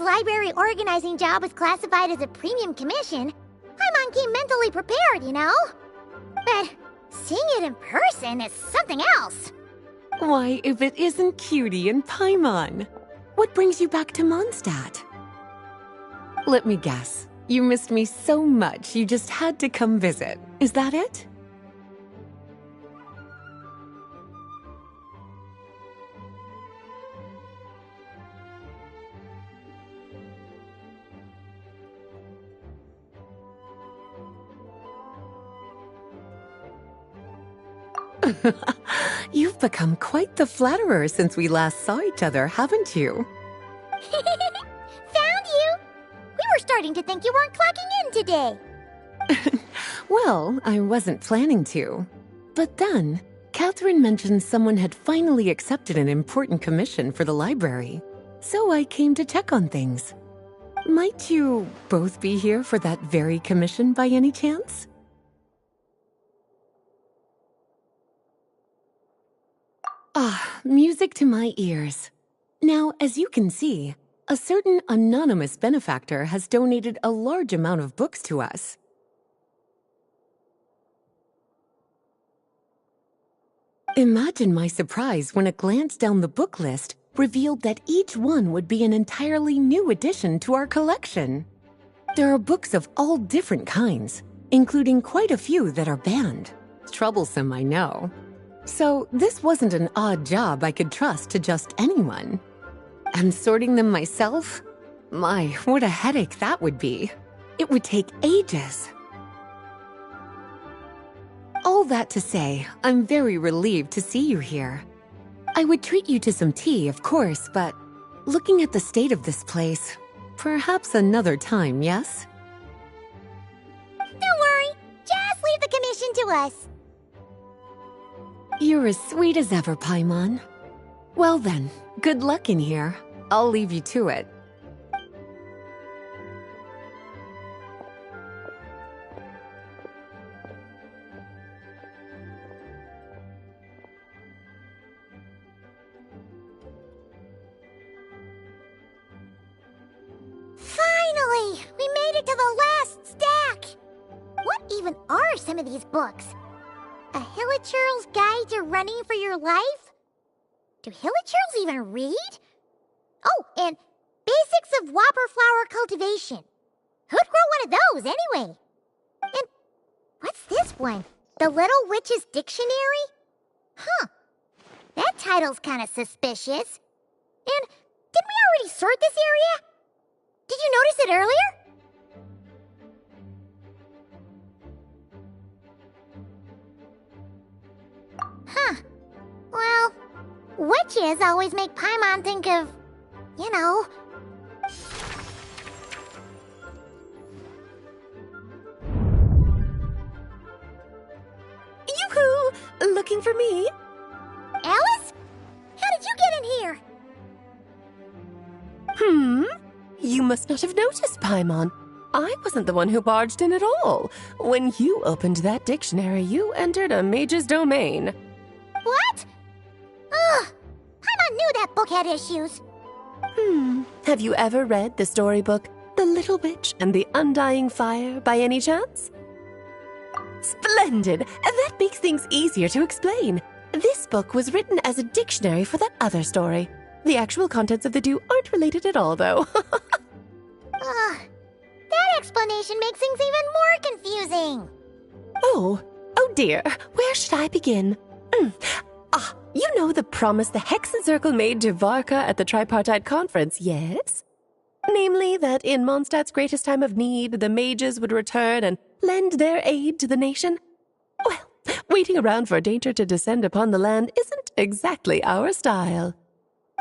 this library organizing job was classified as a premium commission, Paimon came mentally prepared, you know? But seeing it in person is something else. Why, if it isn't Cutie and Paimon? What brings you back to Mondstadt? Let me guess. You missed me so much you just had to come visit. Is that it? You've become quite the flatterer since we last saw each other, haven't you? Found you! We were starting to think you weren't clocking in today. Well, I wasn't planning to. But then, Catherine mentioned someone had finally accepted an important commission for the library. So I came to check on things. Might you both be here for that very commission by any chance? Ah, music to my ears. Now, as you can see, a certain anonymous benefactor has donated a large amount of books to us. Imagine my surprise when a glance down the book list revealed that each one would be an entirely new addition to our collection. There are books of all different kinds, including quite a few that are banned. Troublesome, I know. So this wasn't an odd job I could trust to just anyone. And sorting them myself? My, what a headache that would be. It would take ages. All that to say, I'm very relieved to see you here. I would treat you to some tea, of course, but looking at the state of this place, perhaps another time, yes? Don't worry, just leave the commission to us. You're as sweet as ever, Paimon. Well then, good luck in here. I'll leave you to it. Finally! We made it to the last stack! What even are some of these books? A Hilichurl's Guide to Running for Your Life? Do Hilichurls even read? Oh, and Basics of Whopper Flower Cultivation. Who'd grow one of those, anyway? And what's this one? The Little Witch's Dictionary? Huh. That title's kind of suspicious. And didn't we already sort this area? Did you notice it earlier? Huh. Well, witches always make Paimon think of, you know. Yoo-hoo! Looking for me? Alice? How did you get in here? You must not have noticed, Paimon. I wasn't the one who barged in at all. When you opened that dictionary, you entered a mage's domain. What? Ugh! Paimon knew that book had issues. Have you ever read the storybook The Little Witch and the Undying Fire by any chance? Splendid! That makes things easier to explain. This book was written as a dictionary for that other story. The actual contents of the two aren't related at all, though. Ugh. That explanation makes things even more confusing. Oh dear. Where should I begin? You know the promise the Hexen Circle made to Varka at the Tripartite Conference, yes? Namely, that in Mondstadt's greatest time of need, the mages would return and lend their aid to the nation? Well, waiting around for danger to descend upon the land isn't exactly our style.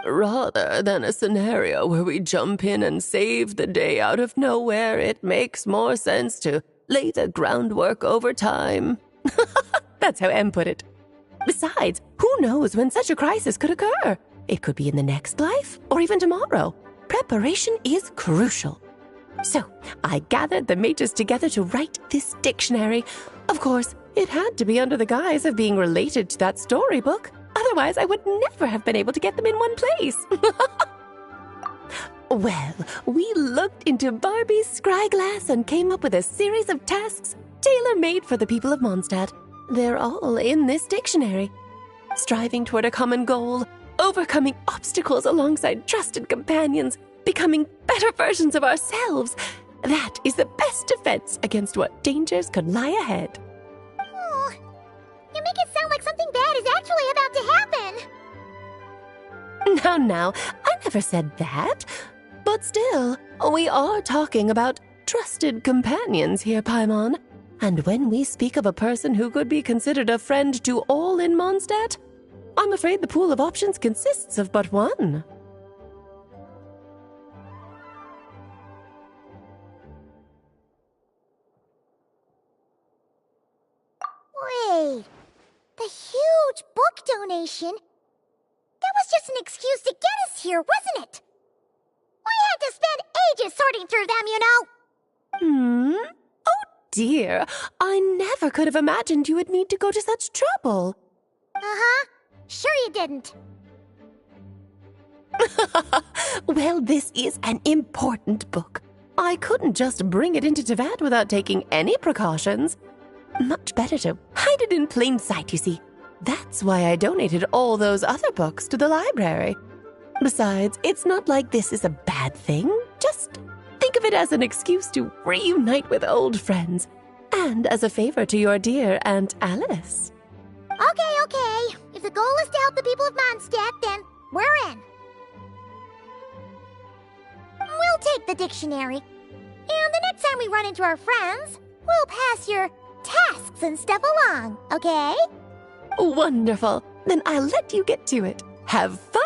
Rather than a scenario where we jump in and save the day out of nowhere, it makes more sense to lay the groundwork over time. That's how Em put it. Besides, who knows when such a crisis could occur? It could be in the next life, or even tomorrow. Preparation is crucial. So, I gathered the mages together to write this dictionary. Of course, it had to be under the guise of being related to that storybook. Otherwise, I would never have been able to get them in one place. Well, we looked into Barbie's scryglass and came up with a series of tasks tailor-made for the people of Mondstadt. They're all in this dictionary. Striving toward a common goal, overcoming obstacles alongside trusted companions, becoming better versions of ourselves. That is the best defense against what dangers could lie ahead. Oh, you make it sound like something bad is actually about to happen. Now, I never said that. But still, we are talking about trusted companions here, Paimon. And when we speak of a person who could be considered a friend to all in Mondstadt, I'm afraid the pool of options consists of but one. Wait, the huge book donation? That was just an excuse to get us here, wasn't it? We had to spend ages sorting through them, you know. Oh dear, I never could have imagined you would need to go to such trouble. Uh-huh. Sure you didn't. Well, this is an important book. I couldn't just bring it into Teyvat without taking any precautions. Much better to hide it in plain sight, you see. That's why I donated all those other books to the library. Besides, it's not like this is a bad thing. Just think of it as an excuse to reunite with old friends. And as a favor to your dear Aunt Alice. Okay. If the goal is to help the people of Mondstadt, then we're in. We'll take the dictionary. And the next time we run into our friends, we'll pass your tasks and stuff along, okay? Wonderful. Then I'll let you get to it. Have fun!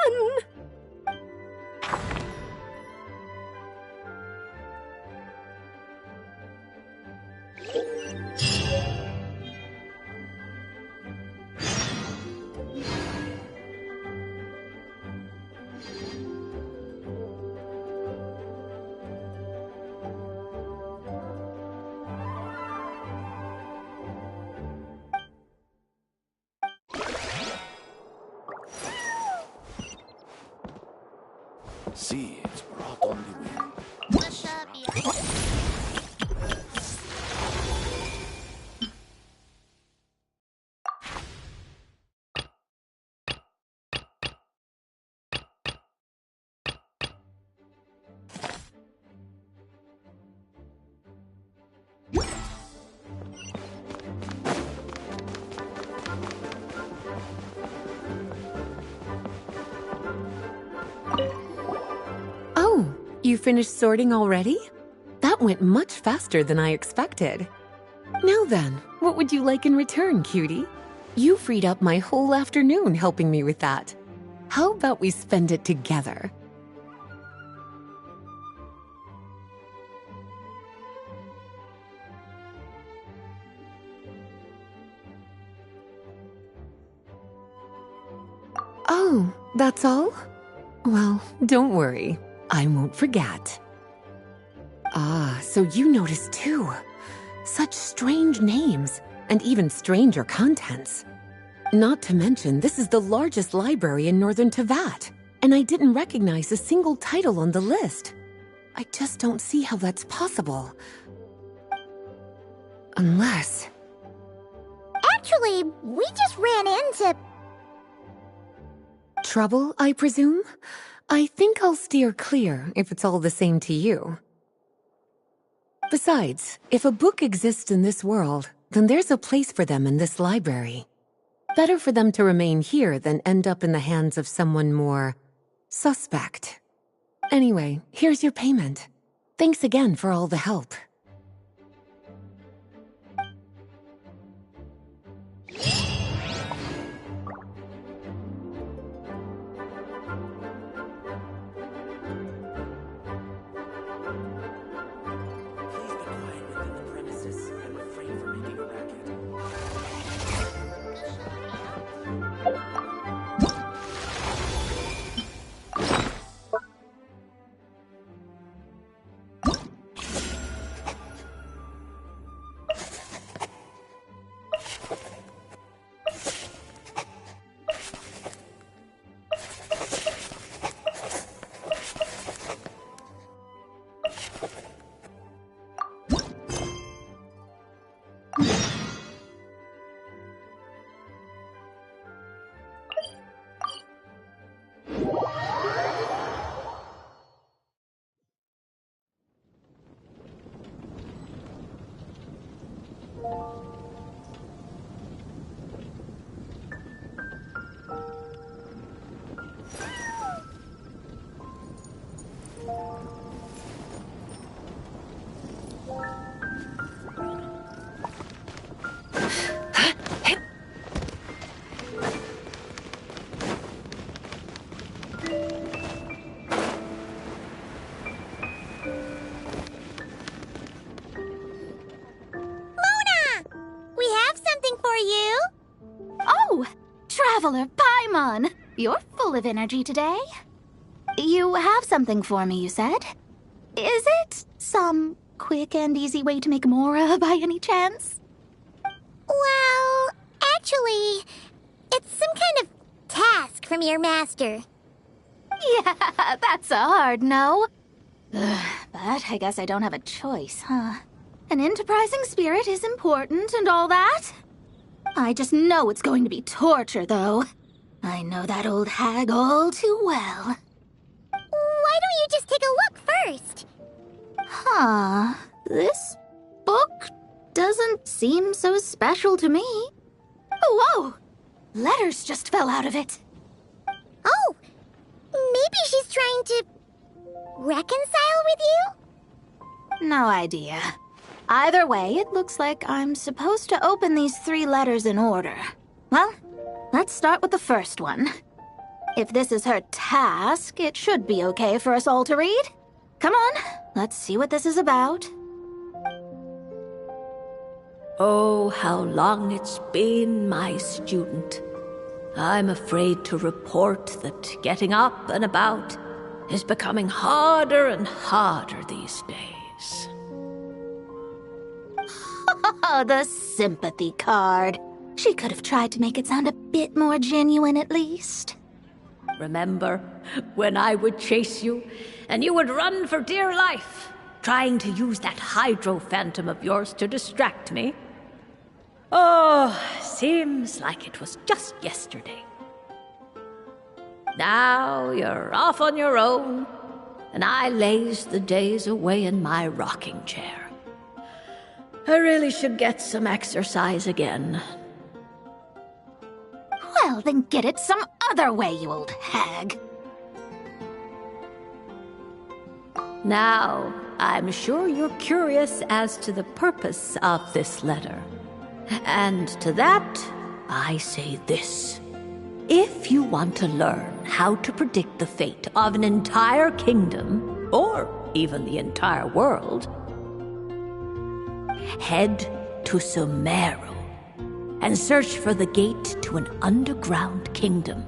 Seeds brought on the wind. You finished sorting already? That went much faster than I expected. Now then, what would you like in return, cutie? You freed up my whole afternoon helping me with that. How about we spend it together? Oh, that's all? Well, don't worry. I won't forget. Ah, so you noticed too. Such strange names, and even stranger contents. Not to mention, this is the largest library in Northern Teyvat, and I didn't recognize a single title on the list. I just don't see how that's possible. Unless... Actually, we just ran into... Trouble, I presume? I think I'll steer clear if it's all the same to you. Besides, if a book exists in this world, then there's a place for them in this library. Better for them to remain here than end up in the hands of someone more suspect. Anyway, here's your payment. Thanks again for all the help. We have something for you. Oh, Traveler Paimon! You're full of energy today. You have something for me, you said? Is it some quick and easy way to make Mora by any chance? Well, actually, it's some kind of task from your master. Yeah, that's a hard no. But I guess I don't have a choice, huh? An enterprising spirit is important and all that. I just know it's going to be torture, though. I know that old hag all too well. Why don't you just take a look first? Huh. This book doesn't seem so special to me. Oh, whoa! Letters just fell out of it. Oh, maybe she's trying to reconcile with you? No idea. Either way, it looks like I'm supposed to open these 3 letters in order. Well, let's start with the first one. If this is her task, it should be okay for us all to read. Come on, let's see what this is about. Oh, how long it's been, my student. I'm afraid to report that getting up and about is becoming harder and harder these days. Oh, the sympathy card. She could have tried to make it sound a bit more genuine at least. Remember when I would chase you and you would run for dear life, trying to use that hydro phantom of yours to distract me? Oh, seems like it was just yesterday. Now you're off on your own, and I laze the days away in my rocking chair. I really should get some exercise again. Well, then get it some other way, you old hag. Now, I'm sure you're curious as to the purpose of this letter. And to that, I say this. If you want to learn how to predict the fate of an entire kingdom, or even the entire world, head to Sumeru and search for the gate to an underground kingdom.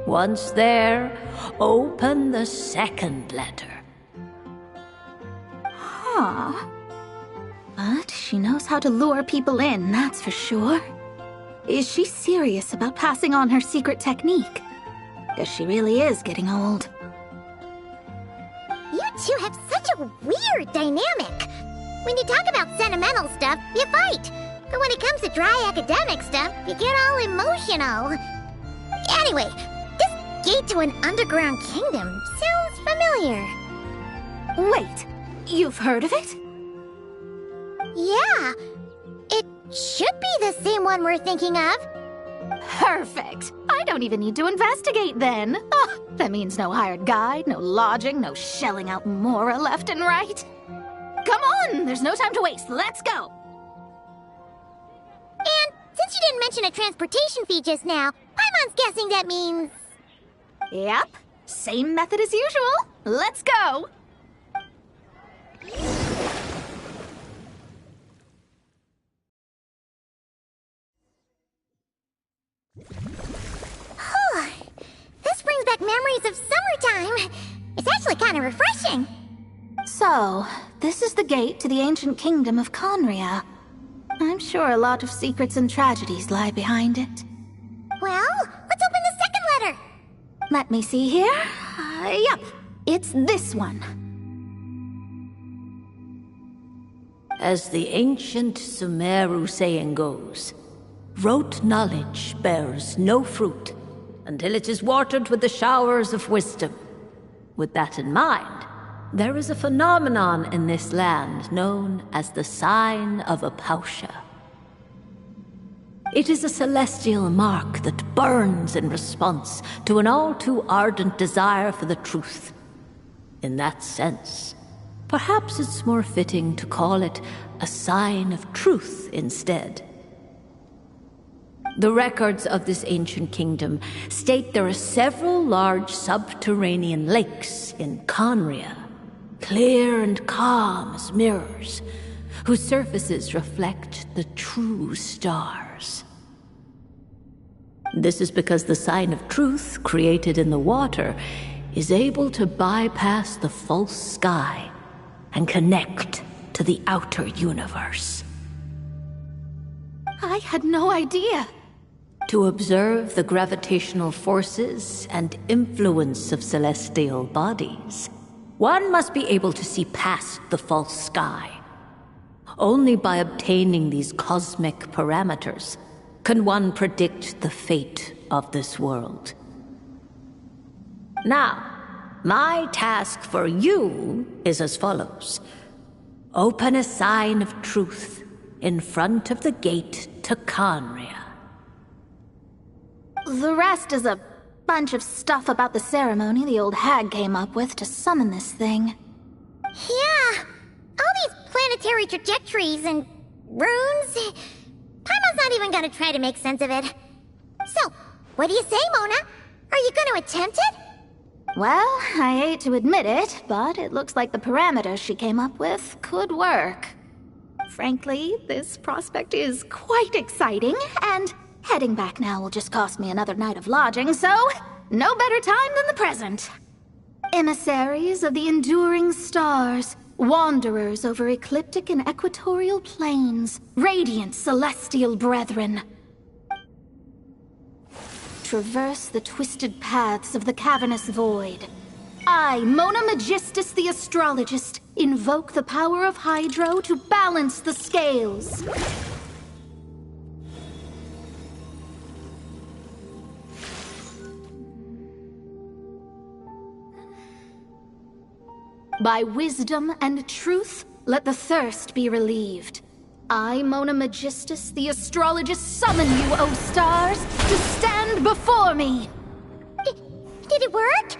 Once there, open the second letter. Huh. But she knows how to lure people in, that's for sure. Is she serious about passing on her secret technique? Guess she really is getting old. You two have such a weird dynamic. When you talk about sentimental stuff, you fight. But when it comes to dry academic stuff, you get all emotional. Anyway, this gate to an underground kingdom sounds familiar. Wait, you've heard of it? Yeah, it should be the same one we're thinking of. Perfect. I don't even need to investigate then. Oh, that means no hired guide, no lodging, no shelling out Mora left and right. Come on, there's no time to waste. Let's go. And since you didn't mention a transportation fee just now, Paimon's guessing that means... Yep, same method as usual. Let's go. This brings back memories of summertime. It's actually kind of refreshing. So, this is the gate to the ancient kingdom of Conria. I'm sure a lot of secrets and tragedies lie behind it. Well, let's open the second letter. Let me see here. Yep, it's this one. As the ancient Sumeru saying goes, rote knowledge bears no fruit until it is watered with the showers of wisdom. With that in mind, there is a phenomenon in this land known as the Sign of Apausha. It is a celestial mark that burns in response to an all too ardent desire for the truth. in that sense. Perhaps it's more fitting to call it a sign of truth instead. The records of this ancient kingdom state there are several large subterranean lakes in Conria, clear and calm as mirrors, whose surfaces reflect the true stars. This is because the sign of truth created in the water is able to bypass the false sky and connect to the outer universe. I had no idea. To observe the gravitational forces and influence of celestial bodies, one must be able to see past the false sky. Only by obtaining these cosmic parameters can one predict the fate of this world. Now, my task for you is as follows. Open a sign of truth in front of the gate to Conria. The rest is a bunch of stuff about the ceremony the old hag came up with to summon this thing. Yeah, all these planetary trajectories and runes. Paimon's not even gonna try to make sense of it. So, what do you say, Mona? Are you gonna attempt it? Well, I hate to admit it, but it looks like the parameters she came up with could work. Frankly, this prospect is quite exciting, and heading back now will just cost me another night of lodging, so no better time than the present. Emissaries of the enduring stars, wanderers over ecliptic and equatorial plains, radiant celestial brethren. Traverse the twisted paths of the cavernous void. I, Mona Magistus the Astrologist, invoke the power of Hydro to balance the scales. By wisdom and truth, let the thirst be relieved. I, Mona Magistus, the Astrologist, summon you, O stars, to stand before me! Did it work?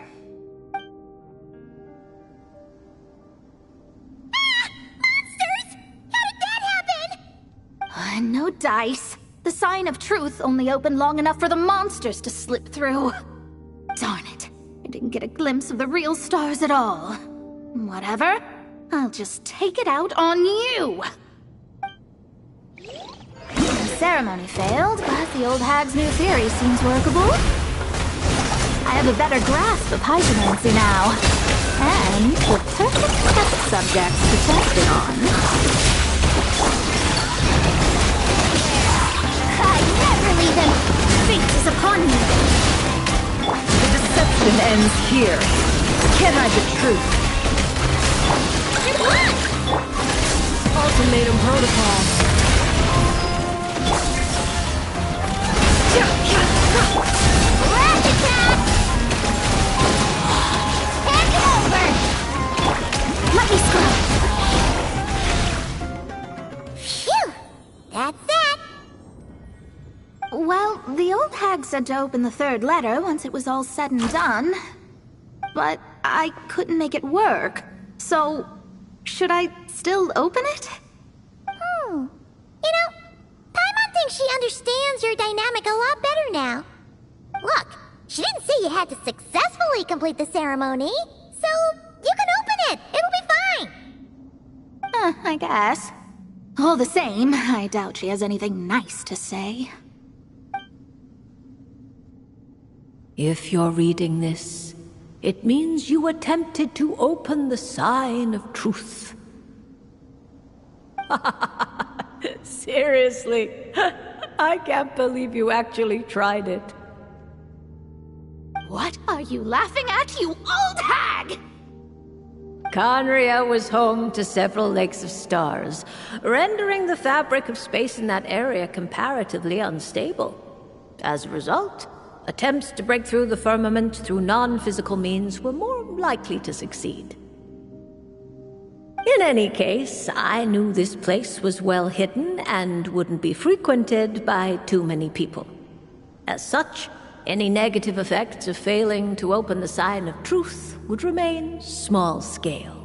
Ah! Monsters! How did that happen? No dice. The sign of truth only opened long enough for the monsters to slip through. Darn it. I didn't get a glimpse of the real stars at all. Whatever. I'll just take it out on you! The ceremony failed, but the old hag's new theory seems workable. I have a better grasp of hydromancy now. And the perfect test subjects to test it on. I never leave them! Fate is upon me! The deception ends here. Can't hide the truth. Ultimatum protocol. Rat attack! Hand it over! Let me scrub! Phew! That's that! Well, the old hag said to open the third letter once it was all said and done. But I couldn't make it work. So, should I still open it? You know, Paimon thinks she understands your dynamic a lot better now. Look, she didn't say you had to successfully complete the ceremony, so you can open it. It'll be fine. I guess. All the same, I doubt she has anything nice to say. If you're reading this, it means you attempted to open the sign of truth. Seriously, I can't believe you actually tried it. What are you laughing at, you old hag? Conria was home to several lakes of stars, rendering the fabric of space in that area comparatively unstable. As a result, attempts to break through the firmament through non-physical means were more likely to succeed. In any case, I knew this place was well hidden and wouldn't be frequented by too many people. As such, Any negative effects of failing to open the sign of truth would remain small scale.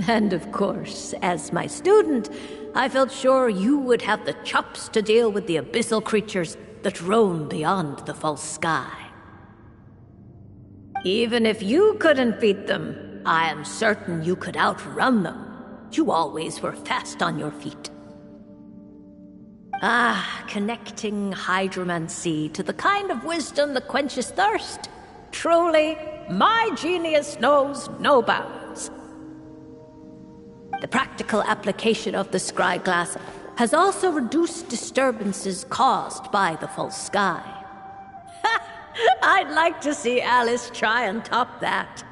And of course, as my student, I felt sure you would have the chops to deal with the abyssal creatures that roam beyond the false sky. Even if you couldn't beat them, I am certain you could outrun them. You always were fast on your feet. Ah, connecting hydromancy to the kind of wisdom that quenches thirst. Truly, my genius knows no bounds. The practical application of the scry glass has also reduced disturbances caused by the false sky. I'd like to see Alice try and top that.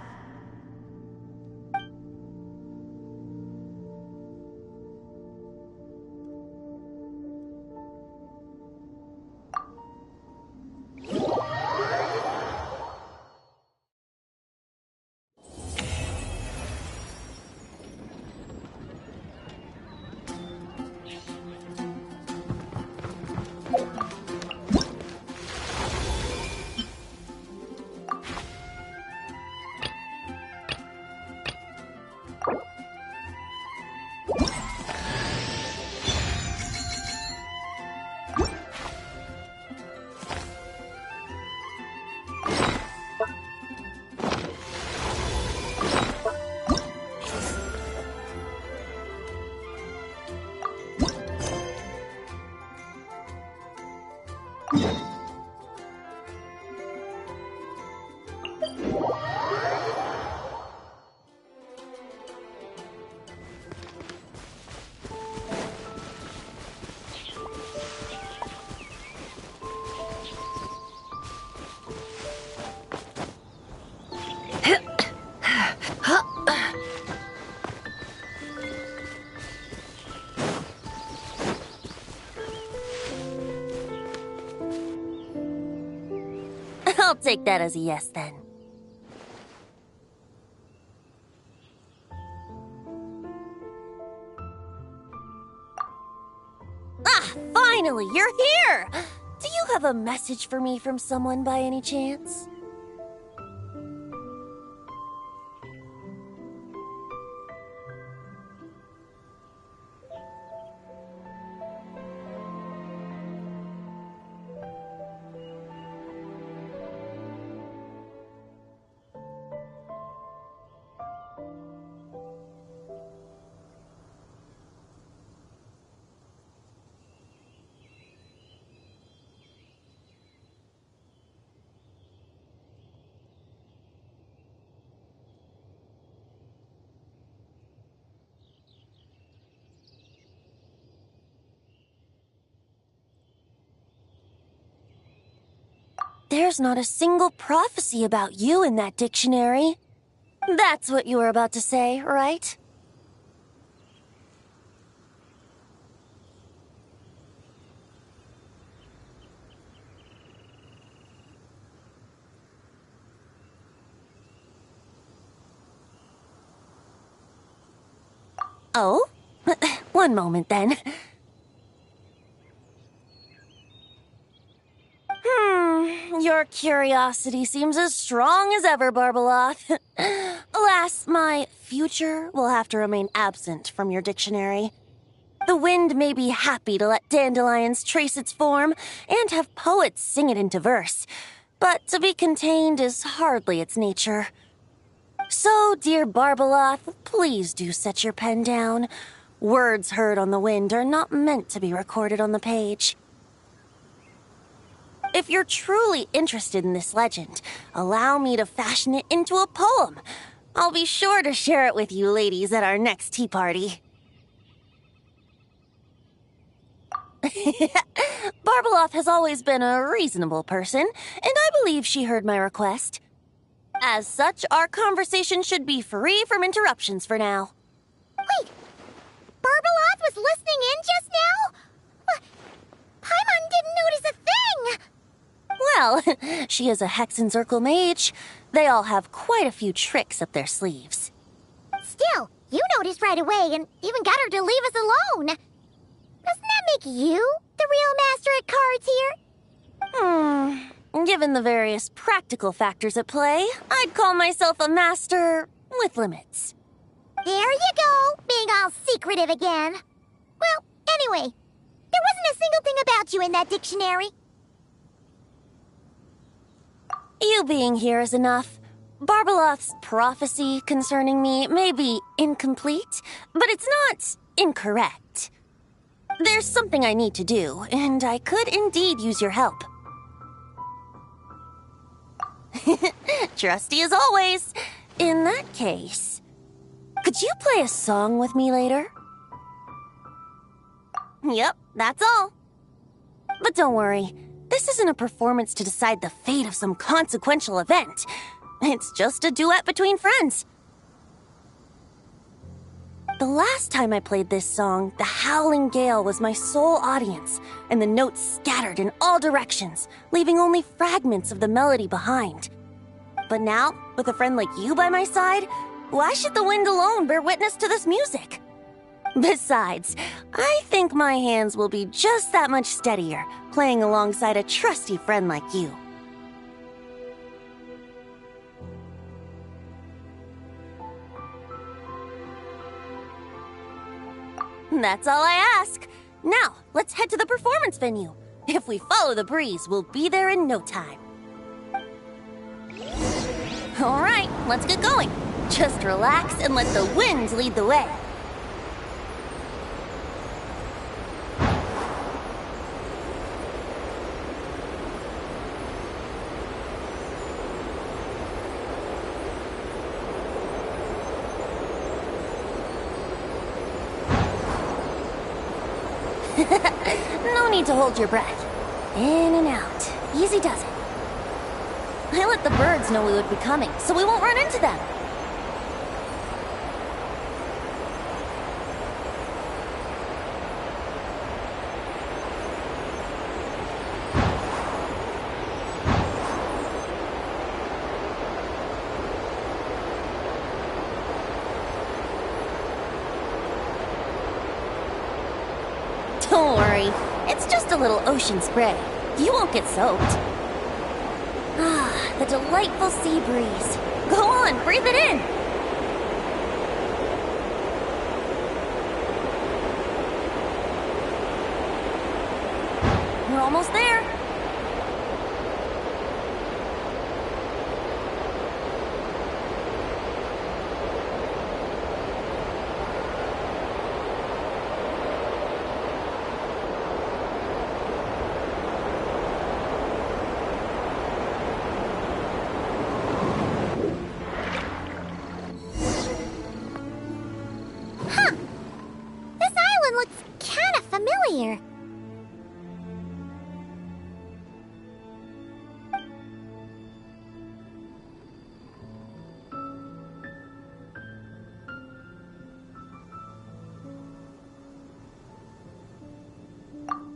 I'll take that as a yes, then. Ah, finally, you're here! Do you have a message for me from someone by any chance? There's not a single prophecy about you in that dictionary. That's what you were about to say, right? Oh? One moment, then. Your curiosity seems as strong as ever, Barbeloth. Alas, my future will have to remain absent from your dictionary. The wind may be happy to let dandelions trace its form and have poets sing it into verse, but to be contained is hardly its nature. So, dear Barbeloth, please do set your pen down. Words heard on the wind are not meant to be recorded on the page. If you're truly interested in this legend, allow me to fashion it into a poem. I'll be sure to share it with you ladies at our next tea party. Barbeloth has always been a reasonable person, and I believe she heard my request. As such, our conversation should be free from interruptions for now. Wait, Barbeloth was listening in just now? Paimon didn't notice a thing! Well, she is a Hexenzirkel mage. They all have quite a few tricks up their sleeves. Still, you noticed right away and even got her to leave us alone. Doesn't that make you the real master at cards here? Given the various practical factors at play, I'd call myself a master with limits. There you go, being all secretive again. Well, anyway, there wasn't a single thing about you in that dictionary. You being here is enough. Barbeloth's prophecy concerning me may be incomplete, but it's not incorrect. There's something I need to do, and I could indeed use your help. Trusty as always. In that case, could you play a song with me later? Yep, that's all. But don't worry, this isn't a performance to decide the fate of some consequential event. It's just a duet between friends. The last time I played this song, the howling gale was my sole audience, and the notes scattered in all directions, leaving only fragments of the melody behind. But now, with a friend like you by my side, why should the wind alone bear witness to this music? Besides, I think my hands will be just that much steadier, playing alongside a trusty friend like you. That's all I ask. Now, let's head to the performance venue. If we follow the breeze, we'll be there in no time. All right, let's get going. Just relax and let the wind lead the way. No need to hold your breath. In and out. Easy does it. I let the birds know we would be coming, so we won't run into them. Don't worry, it's just a little ocean spray. You won't get soaked. Ah, the delightful sea breeze. Go on, breathe it in. We're almost there. This island looks kinda familiar.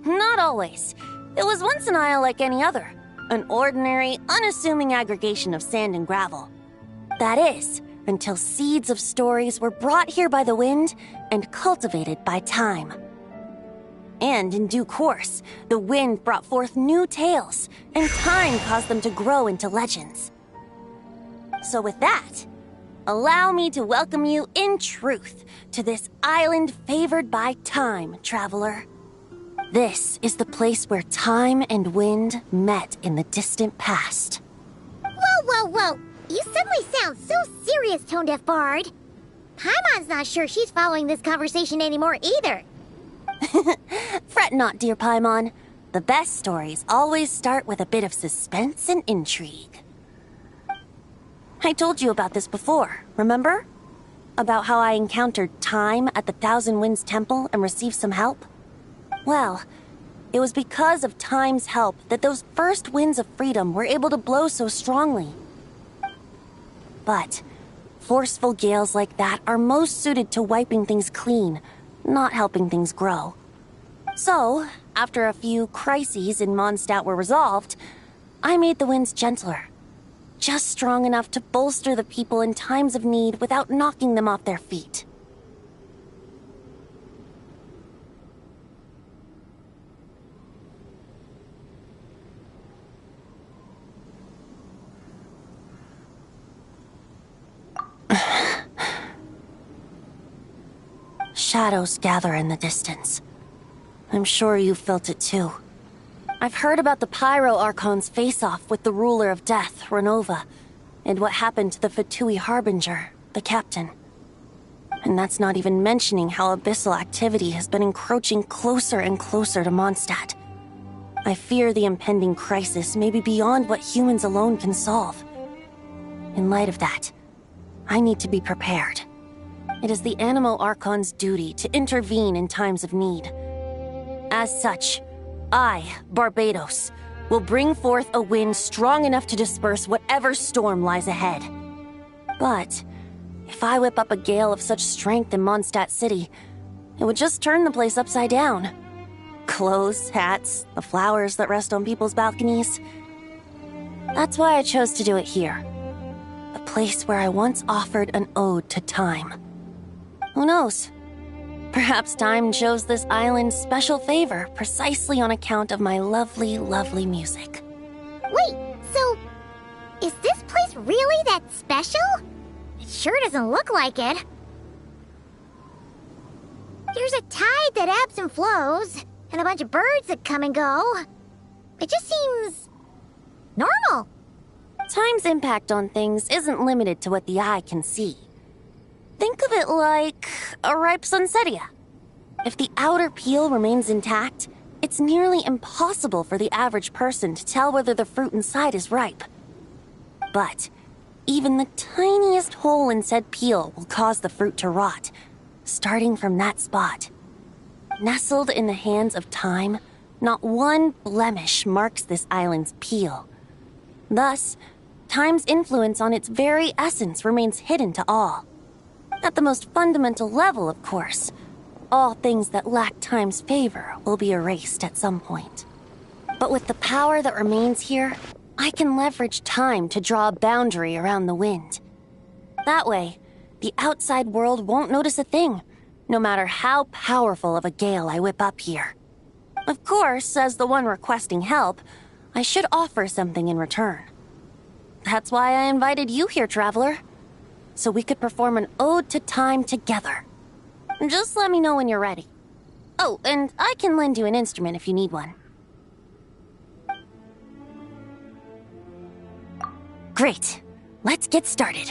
Not always. It was once an isle like any other. An ordinary, unassuming aggregation of sand and gravel. That is, until seeds of stories were brought here by the wind and cultivated by time. And in due course, the wind brought forth new tales, and time caused them to grow into legends. So with that, allow me to welcome you in truth to this island favored by time, traveler. This is the place where time and wind met in the distant past. Whoa. You suddenly sound so serious, Tone Deaf Bard. Paimon's not sure she's following this conversation anymore either. Fret not, dear Paimon. The best stories always start with a bit of suspense and intrigue. I told you about this before, remember? About how I encountered Time at the Thousand Winds Temple and received some help? Well, it was because of Time's help that those first winds of freedom were able to blow so strongly. But forceful gales like that are most suited to wiping things clean, not helping things grow. So, after a few crises in Mondstadt were resolved, I made the winds gentler. Just strong enough to bolster the people in times of need without knocking them off their feet. shadows gather in the distance. I'm sure you've felt it too. I've heard about the Pyro Archon's face-off with the ruler of death, Renova, and what happened to the Fatui Harbinger, the captain. And that's not even mentioning how abyssal activity has been encroaching closer and closer to Mondstadt. I fear the impending crisis may be beyond what humans alone can solve. In light of that, I need to be prepared. It is the Anemo Archon's duty to intervene in times of need. As such, I, Barbatos, will bring forth a wind strong enough to disperse whatever storm lies ahead. But if I whip up a gale of such strength in Mondstadt City, it would just turn the place upside down. Clothes, hats, the flowers that rest on people's balconies. That's why I chose to do it here. A place where I once offered an ode to time. Who knows? Perhaps time shows this island special favor precisely on account of my lovely, lovely music. Wait, so is this place really that special? It sure doesn't look like it. There's a tide that ebbs and flows, and a bunch of birds that come and go. It just seems normal. Time's impact on things isn't limited to what the eye can see. Think of it like a ripe sunsetia. If the outer peel remains intact, it's nearly impossible for the average person to tell whether the fruit inside is ripe. But even the tiniest hole in said peel will cause the fruit to rot, starting from that spot. Nestled in the hands of time, not one blemish marks this island's peel. Thus, time's influence on its very essence remains hidden to all. At the most fundamental level, of course, all things that lack time's favor will be erased at some point. But with the power that remains here, I can leverage time to draw a boundary around the wind. That way, the outside world won't notice a thing, no matter how powerful of a gale I whip up here. Of course, as the one requesting help, I should offer something in return. That's why I invited you here, Traveler. So we could perform an ode to time together. Just let me know when you're ready. Oh, and I can lend you an instrument if you need one. Great. Let's get started.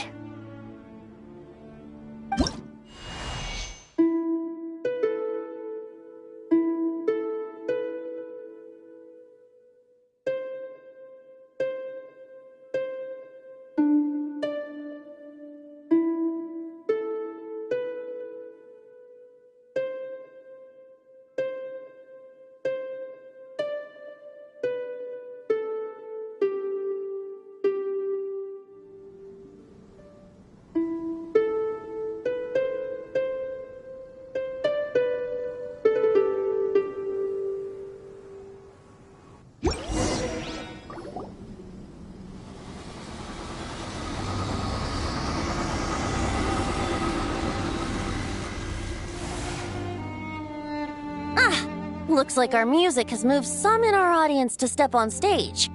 Looks like our music has moved some in our audience to step on stage.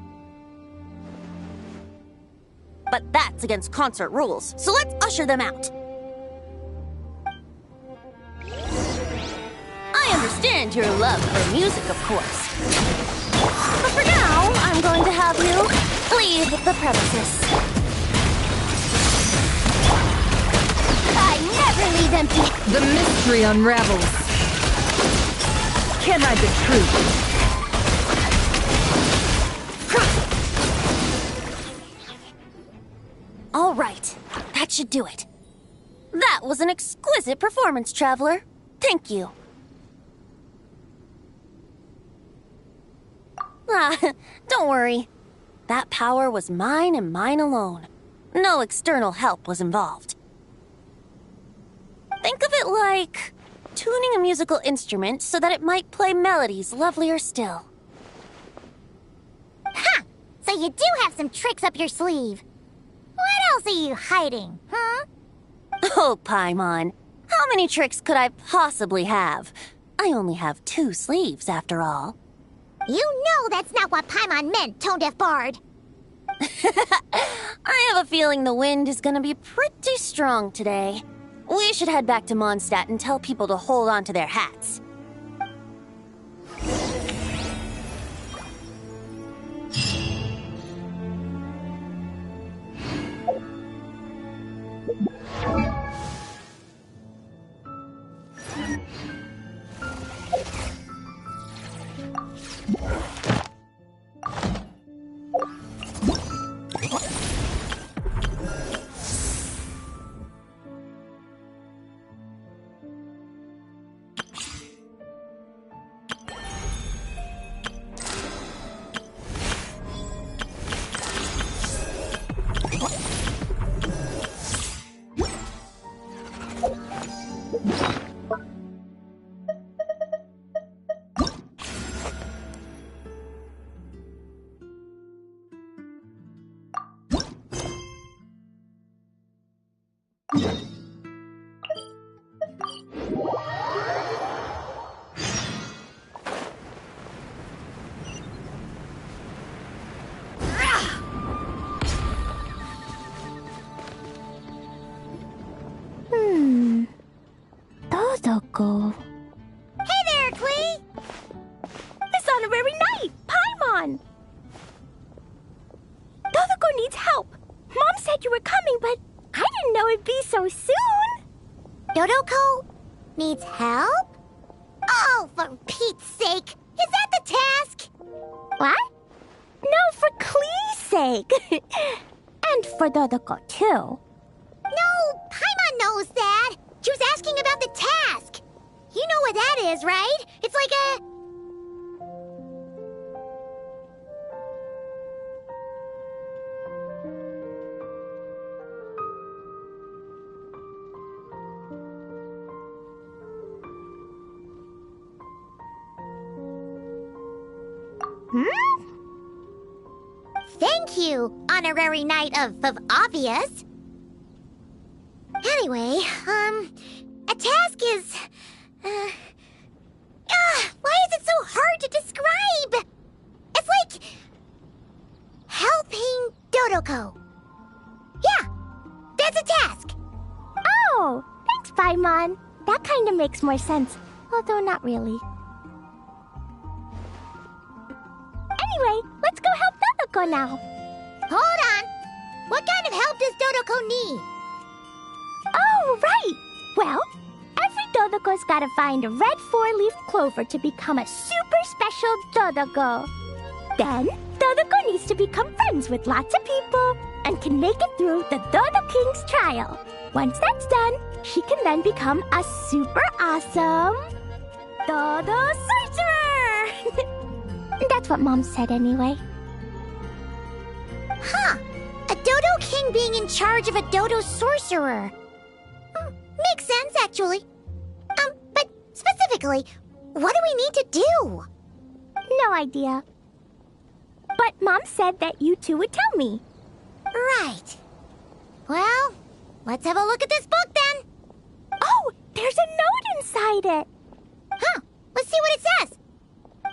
But that's against concert rules, so let's usher them out. I understand your love for music, of course. But for now, I'm going to have you leave the premises. I never leave empty. The mystery unravels. Can I the truth? All right, that should do it. That was an exquisite performance, Traveler. Thank you. Don't worry. That power was mine and mine alone. No external help was involved. Think of it like tuning a musical instrument so that it might play melodies lovelier still. Ha! So you do have some tricks up your sleeve. What else are you hiding, huh? Oh, Paimon. How many tricks could I possibly have? I only have 2 sleeves, after all. You know that's not what Paimon meant, Tone-Deaf Bard. I have a feeling the wind is gonna be pretty strong today. We should head back to Mondstadt and tell people to hold on to their hats. Dodoko. Hey there, Klee! This honorary knight, Paimon! Dodoko needs help. Mom said you were coming, but I didn't know it'd be so soon. Dodoko needs help? Oh, for Pete's sake! Is that the task? What? No, for Klee's sake. And for Dodoko, too. No, Paimon knows that. She was asking about the task. You know what that is, right? It's like a... Thank you, honorary knight of obvious. Anyway, a task is... why is it so hard to describe? It's like... helping Dodoko. Yeah, that's a task. Oh, thanks, Paimon. That kind of makes more sense, although not really. Anyway, let's go help Dodoko now. Hold on. What kind of help does Dodoko need? Oh, right. Well, every Dodoko's gotta find a red 4-leaf clover to become a super special Dodoko. Then, Dodoko needs to become friends with lots of people and can make it through the Dodo King's trial. Once that's done, she can then become a super awesome Dodo Sorcerer! That's what Mom said anyway. Huh. A Dodo King being in charge of a Dodo Sorcerer. Makes sense, actually. But specifically, what do we need to do? No idea. But Mom said that you two would tell me. Right. Well, let's have a look at this book then. Oh, there's a note inside it. Huh. Let's see what it says.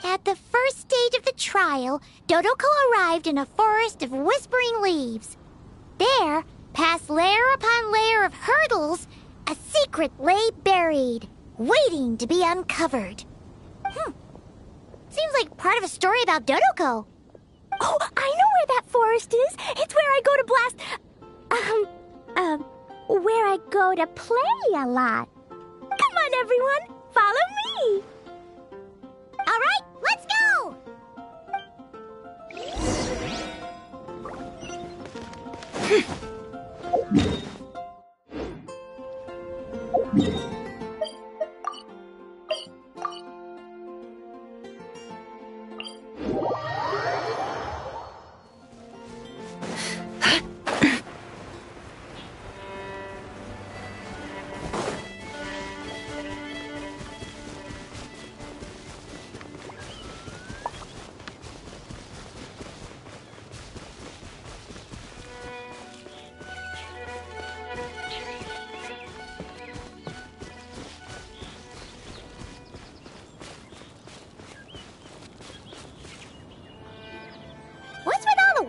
At the first stage of the trial, Dodoko arrived in a forest of whispering leaves. There, past layer upon layer of hurdles, a secret lay buried, waiting to be uncovered. Seems like part of a story about Dodoko. Oh, I know where that forest is. It's where I go to blast... where I go to play a lot. Come on, everyone. Follow me. All right, let's go!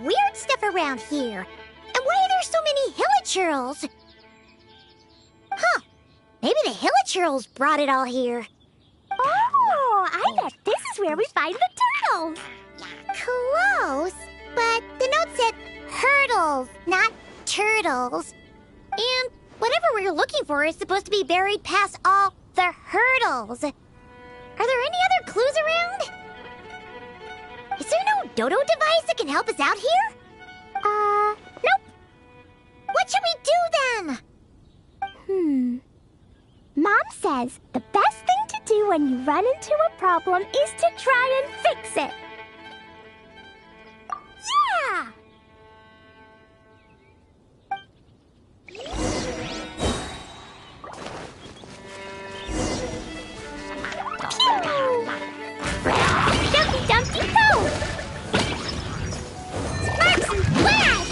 Weird stuff around here. And why are there so many hilichurls? Huh, Maybe the Hilichurls brought it all here. Oh, I bet this is where we find the turtles. Close, but the note said hurdles, not turtles. And whatever we're looking for is supposed to be buried past all the hurdles. Are there any other clues around? Is there no dodo device that can help us out here? Nope. What should we do then? Mom says the best thing to do when you run into a problem is to try and fix it. Yeah! Dumpty Dumpty go! Sparks and flash!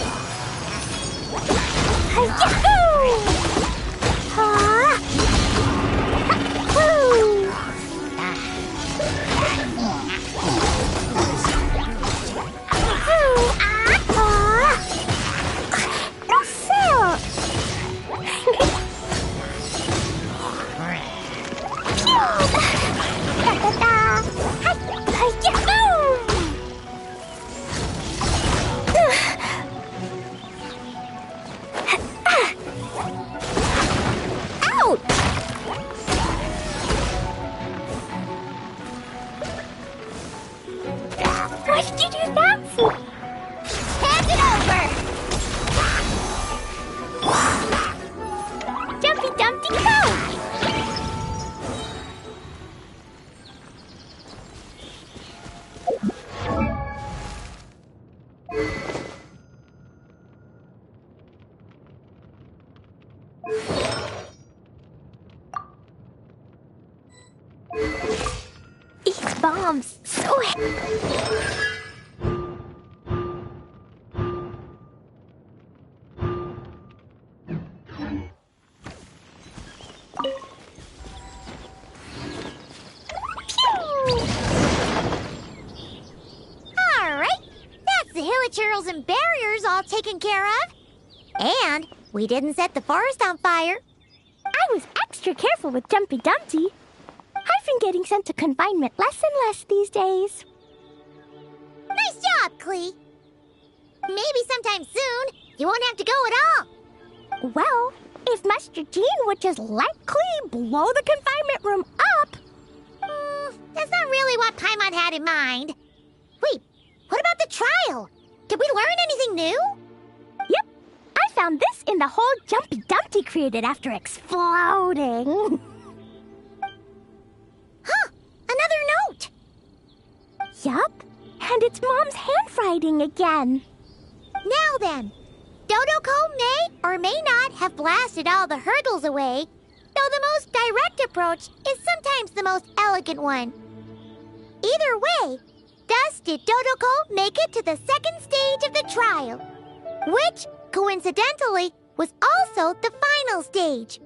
Yahoo! Woo! What did you do that for? Hand it over! Dumpty Dumpty go! These bombs so Alright, that's the Hilichurls and barriers all taken care of. And we didn't set the forest on fire. I was extra careful with Jumpy Dumpty. I've been getting sent to confinement less and less these days. Nice job, Klee. Maybe sometime soon you won't have to go at all. Well, if Master Jean would just let Klee blow the confinement room up. That's not really what Paimon had in mind. Wait, what about the trial? Did we learn anything new? Yep, I found this in the hole Jumpy Dumpty created after exploding. Huh, another note. Yup, and it's Mom's handwriting again. Now then, Dodoko may or may not have blasted all the hurdles away, though the most direct approach is sometimes the most elegant one. Either way, thus did Dodoko make it to the second stage of the trial, which, coincidentally, was also the final stage.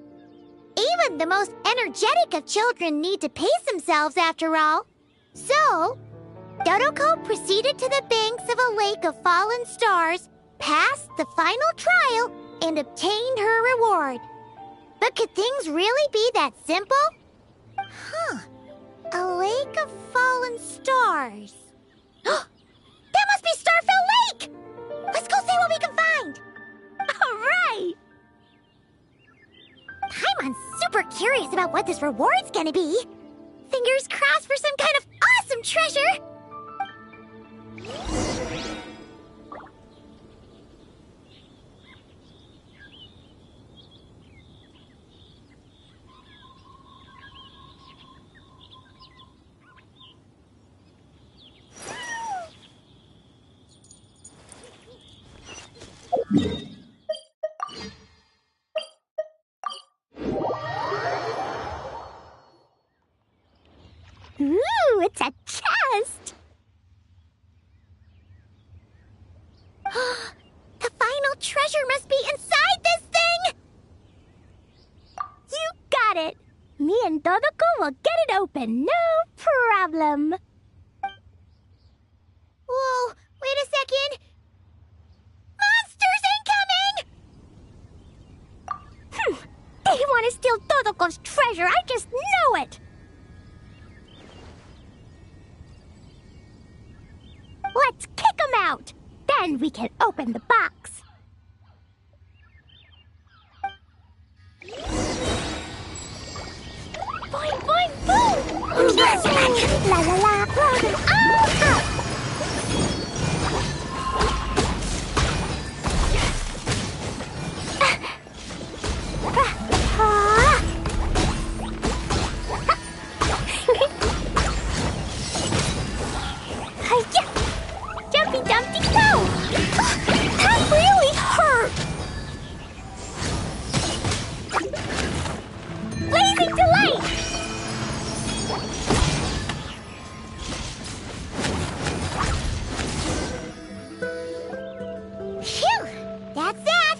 Even the most energetic of children need to pace themselves after all. So, Dodoko proceeded to the banks of a lake of fallen stars, passed the final trial, and obtained her reward. But could things really be that simple? Huh. A lake of fallen stars. That must be Starfell Lake! Let's go see what we can find! All right! Paimon's super curious about what this reward's gonna be. Fingers crossed for some kind of awesome treasure! Ooh, it's a chest! The final treasure must be inside this thing! You got it! Me and Dodoko will get it open, no problem. Whoa, wait a second! Monsters incoming! They want to steal Dodoko's treasure. I just know it. Let's kick him out. Then we can open the box. Boing, boing, boom! La la la, blow them all up! Jumpy Dumpty go! That really hurt! Blazing Delight! Phew! That's that!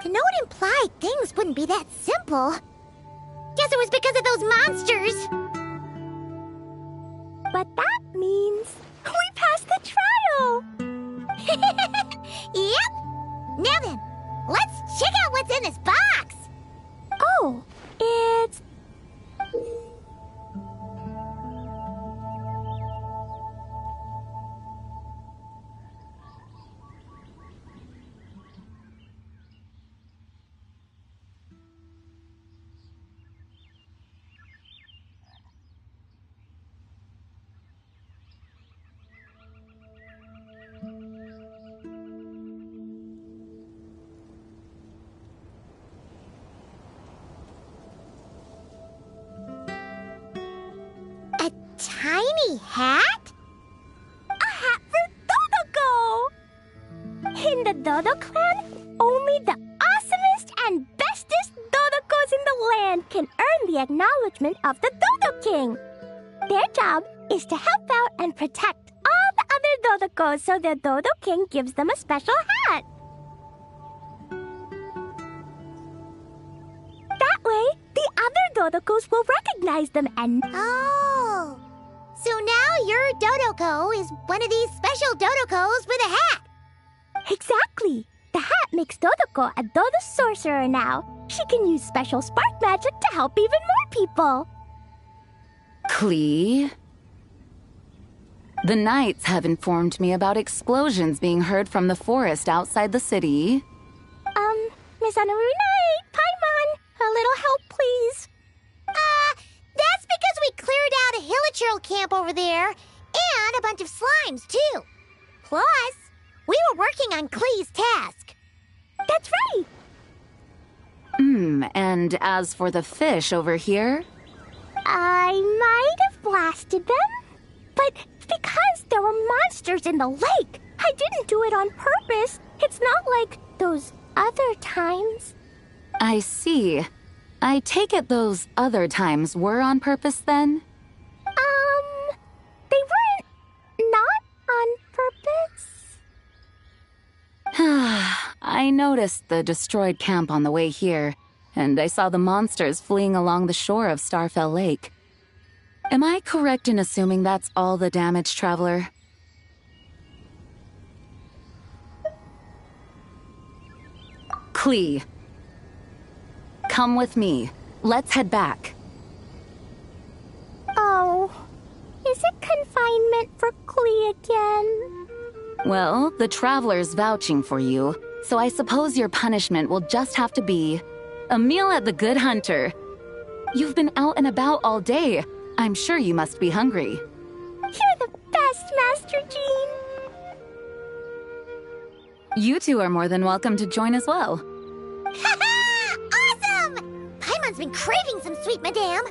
To know it implied things wouldn't be that simple. Guess it was because of those monsters. But that means we passed the trial! Yep! Now then, let's check out what's in this box! Oh, it's... A tiny hat? a hat for Dodoko! In the Dodo clan, only the awesomest and bestest Dodokos in the land can earn the acknowledgement of the Dodo King. Their job is to help out and protect all the other Dodokos so the Dodo King gives them a special hat. That way, the other Dodokos will recognize them and... Oh. So now your Dodoko is one of these special Dodokos with a hat. Exactly! The hat makes Dodoko a Dodo sorcerer now. She can use special spark magic to help even more people. Klee? The knights have informed me about explosions being heard from the forest outside the city. Miss Anarunai, Paimon, a little help, please. That's because we cleared out a Hilichurl camp over there, and a bunch of slimes, too. Plus, we were working on Klee's task. That's right. And as for the fish over here? I might have blasted them, but because there were monsters in the lake. I didn't do it on purpose. It's not like those other times. I see. I take it those other times were on purpose then? They weren't not on purpose. I noticed the destroyed camp on the way here, and I saw the monsters fleeing along the shore of Starfell Lake. Am I correct in assuming that's all the damage, Traveler? Klee. Come with me. Let's head back. Oh, is it confinement for Klee again? Well, the Traveler's vouching for you, so I suppose your punishment will just have to be a meal at the Good Hunter. You've been out and about all day. I'm sure you must be hungry. You're the best, Master Jean. You two are more than welcome to join as well. Awesome! Paimon's been craving some sweet madame.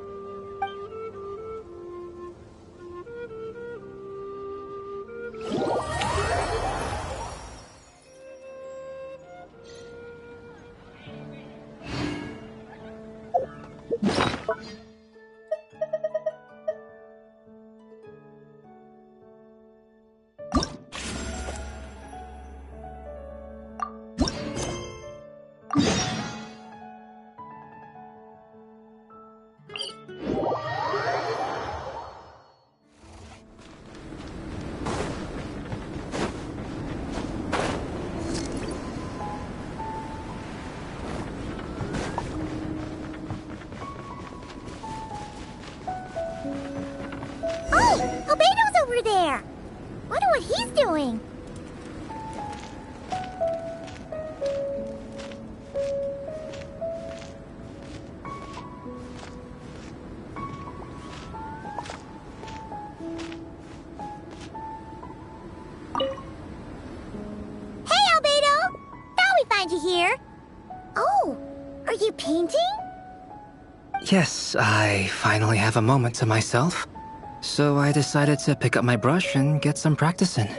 over there. Wonder what he's doing. Hey, Albedo! Thought we'd find you here. Oh, are you painting? Yes, I finally have a moment to myself. So I decided to pick up my brush and get some practice in.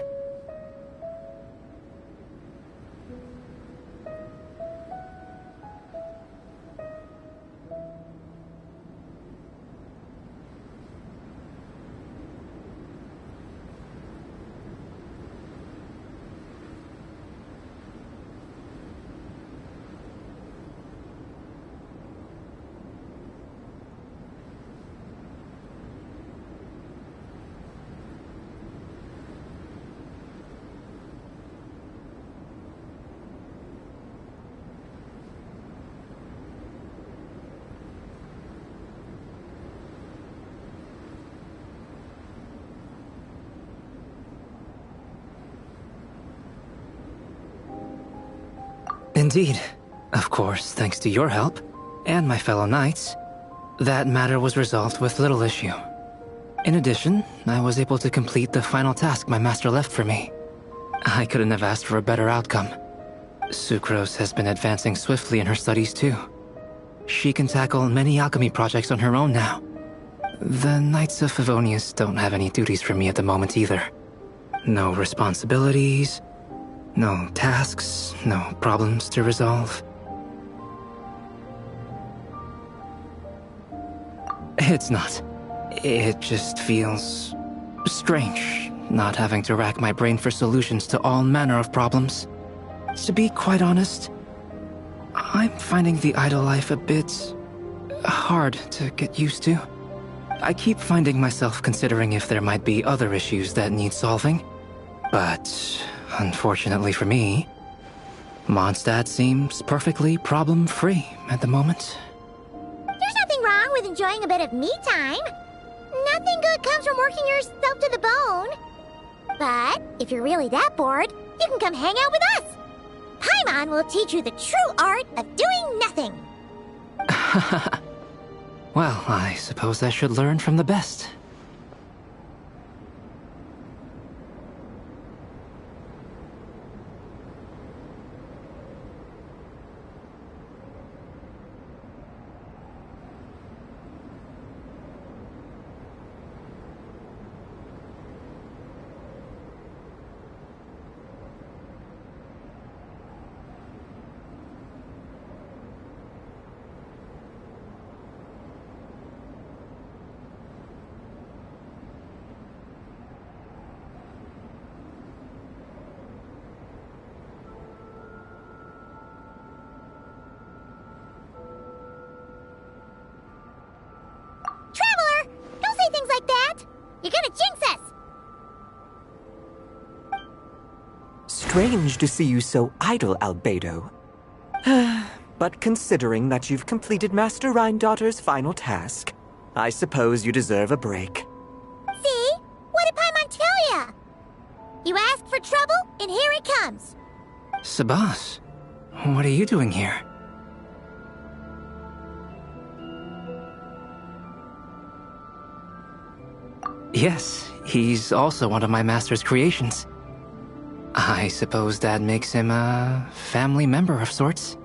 Indeed. Of course, thanks to your help, and my fellow knights, that matter was resolved with little issue. In addition, I was able to complete the final task my master left for me. I couldn't have asked for a better outcome. Sucrose has been advancing swiftly in her studies too. She can tackle many alchemy projects on her own now. The Knights of Favonius don't have any duties for me at the moment either. No responsibilities, no tasks, no problems to resolve. It's not. It just feels strange, not having to rack my brain for solutions to all manner of problems. To be quite honest, I'm finding the idle life a bit hard to get used to. I keep finding myself considering if there might be other issues that need solving. But, unfortunately for me, Mondstadt seems perfectly problem-free at the moment. There's nothing wrong with enjoying a bit of me time. Nothing good comes from working yourself to the bone. But if you're really that bored, you can come hang out with us. Paimon will teach you the true art of doing nothing. Well, I suppose I should learn from the best. Traveler, don't say things like that. You're gonna jinx us. Strange to see you so idle, Albedo. But considering that you've completed Master Rhindaughter's final task, I suppose you deserve a break. See? What did Paimon tell ya? You asked for trouble, and here it comes. Sabas, what are you doing here? Yes, he's also one of my master's creations. I suppose that makes him a family member of sorts.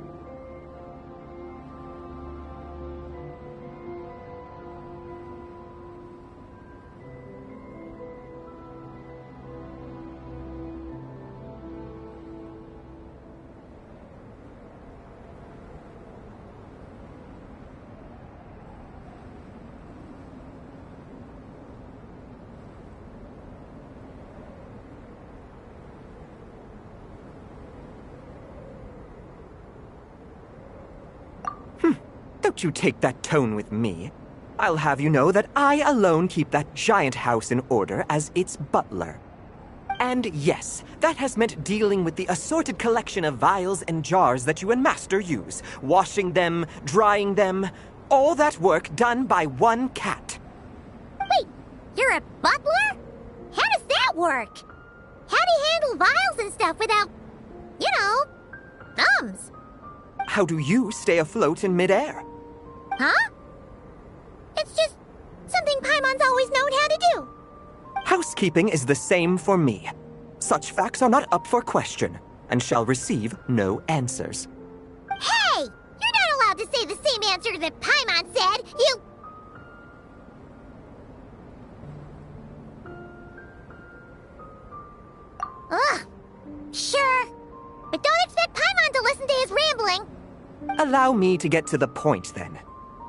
Don't you take that tone with me. I'll have you know that I alone keep that giant house in order as its butler. And yes, that has meant dealing with the assorted collection of vials and jars that you and Master use, washing them, drying them, all that work done by one cat. Wait, you're a butler? How work? How do you handle vials and stuff without, you know, thumbs? How do you stay afloat in midair? Huh? It's just something Paimon's always known how to do. Housekeeping is the same for me. Such facts are not up for question, and shall receive no answers. Hey! You're not allowed to say the same answer that Paimon said! You... Ugh. Sure. But don't expect Paimon to listen to his rambling. Allow me to get to the point, then.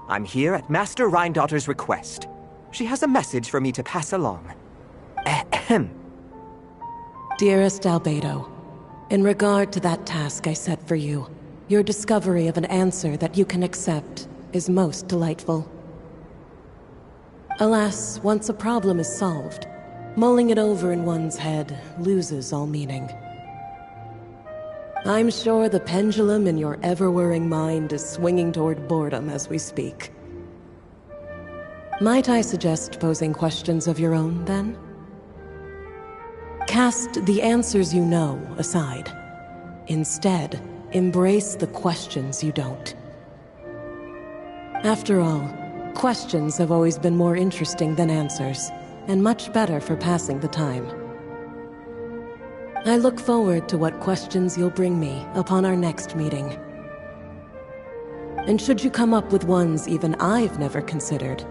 I'm here at Master Rhindaughter's request. She has a message for me to pass along. Ahem. Dearest Albedo, in regard to that task I set for you, your discovery of an answer that you can accept is most delightful. Alas, once a problem is solved, mulling it over in one's head loses all meaning. I'm sure the pendulum in your ever-whirring mind is swinging toward boredom as we speak. Might I suggest posing questions of your own, then? Cast the answers you know aside. Instead, embrace the questions you don't. After all, questions have always been more interesting than answers, and much better for passing the time. I look forward to what questions you'll bring me upon our next meeting. And should you come up with ones even I've never considered,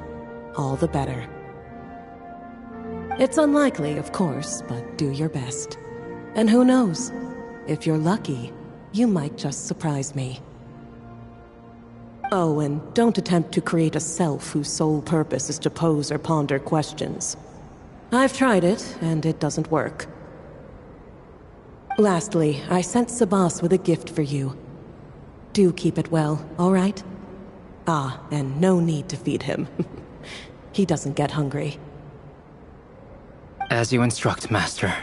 all the better. It's unlikely, of course, but do your best. And who knows? If you're lucky, you might just surprise me. Oh, and don't attempt to create a self whose sole purpose is to pose or ponder questions. I've tried it, and it doesn't work. Lastly, I sent Sabas with a gift for you. Do keep it well, all right? Ah, and no need to feed him. He doesn't get hungry. As you instruct, Master.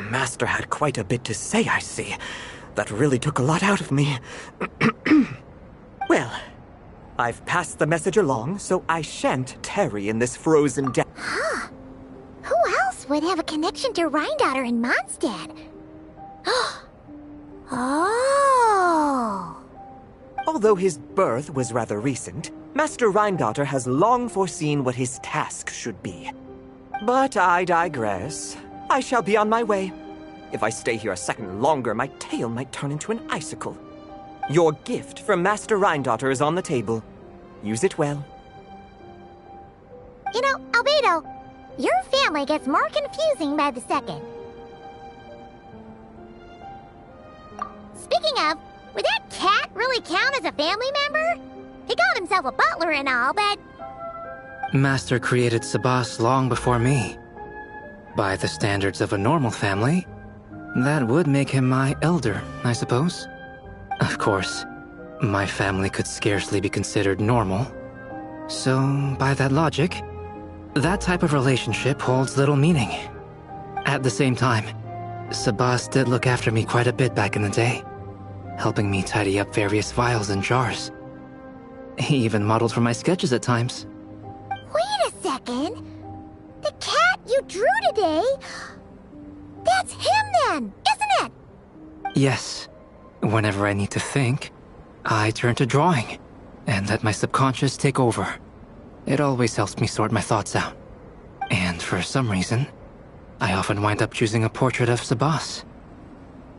Master had quite a bit to say, I see. That really took a lot out of me. Well, I've passed the message along, so I shan't tarry in this frozen death. Huh. Who else would have a connection to Rhindaughter and Mondstadt? Oh! Although his birth was rather recent, Master Rhindaughter has long foreseen what his task should be. But I digress. I shall be on my way. If I stay here a second longer, my tail might turn into an icicle. Your gift from Master Rhindaughter is on the table. Use it well. You know, Albedo, your family gets more confusing by the second. Speaking of, would that cat really count as a family member? He called himself a butler and all, but... Master created Sabas long before me. By the standards of a normal family, that would make him my elder, I suppose. Of course, my family could scarcely be considered normal. So, by that logic, that type of relationship holds little meaning. At the same time, Sabas did look after me quite a bit back in the day, helping me tidy up various vials and jars. He even modeled for my sketches at times. Wait a second! The cat you drew today... That's him then, isn't it? Yes. Whenever I need to think, I turn to drawing, and let my subconscious take over. It always helps me sort my thoughts out. And for some reason, I often wind up choosing a portrait of Sabas.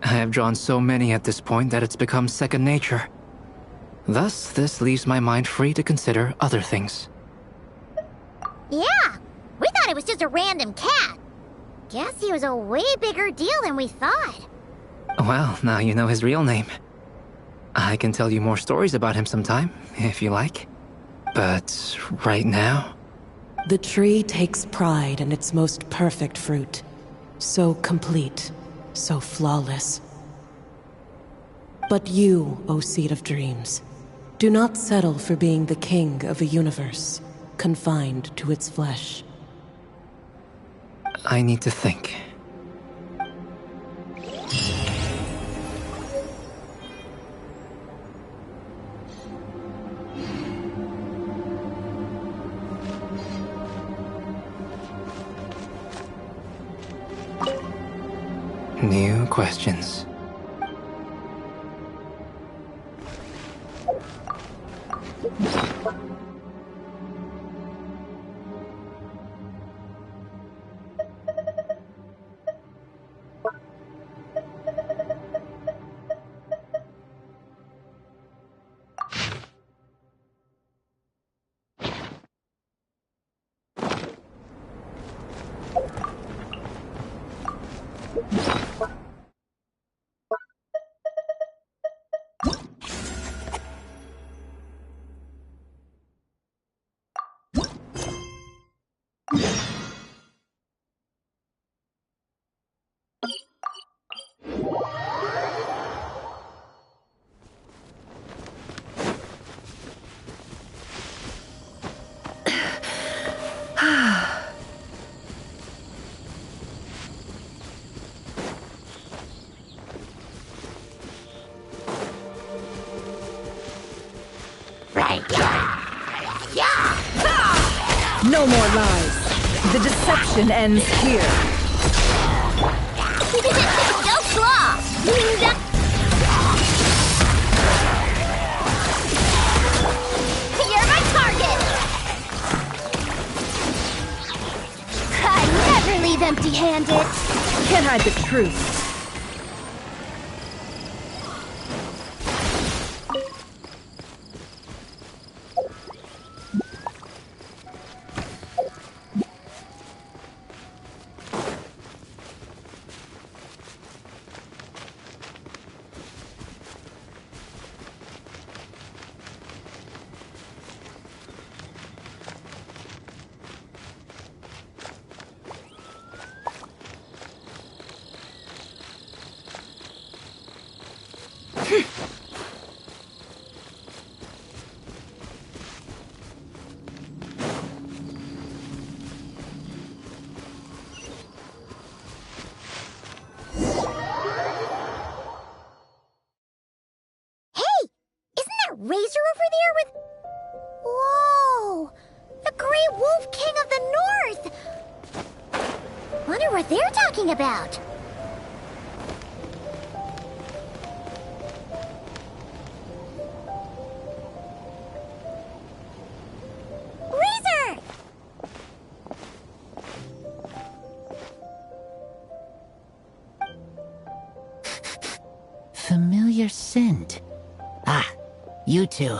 I have drawn so many at this point that it's become second nature. Thus, this leaves my mind free to consider other things. Yeah, we thought it was just a random cat. Guess he was a way bigger deal than we thought. Well, now you know his real name. I can tell you more stories about him sometime, if you like. But right now... The tree takes pride in its most perfect fruit. So complete, so flawless. But you, O Seed of Dreams, do not settle for being the king of a universe, confined to its flesh. I need to think. New questions. No more lies. The deception ends here. Go claw! You're my target! I never leave empty-handed. Can't hide the truth. Razor over there with... Whoa! The Great Wolf King of the North! Wonder what they're talking about. Razor! Familiar scent. Ah. You two.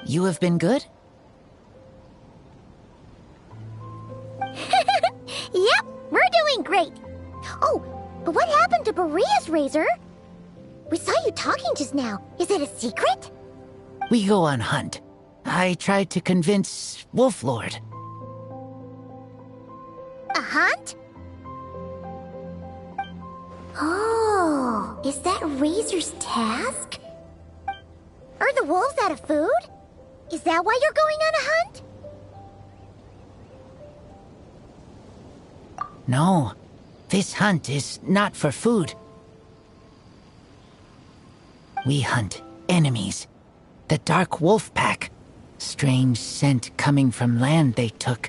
You have been good? Yep, we're doing great. Oh, but what happened to Berea's Razor? We saw you talking just now. Is it a secret? We go on hunt. I tried to convince Wolflord. A hunt? Oh, is that Razor's task? Are the wolves out of food? Is that why you're going on a hunt? No, this hunt is not for food. We hunt enemies. The Dark Wolf Pack. Strange scent coming from land they took.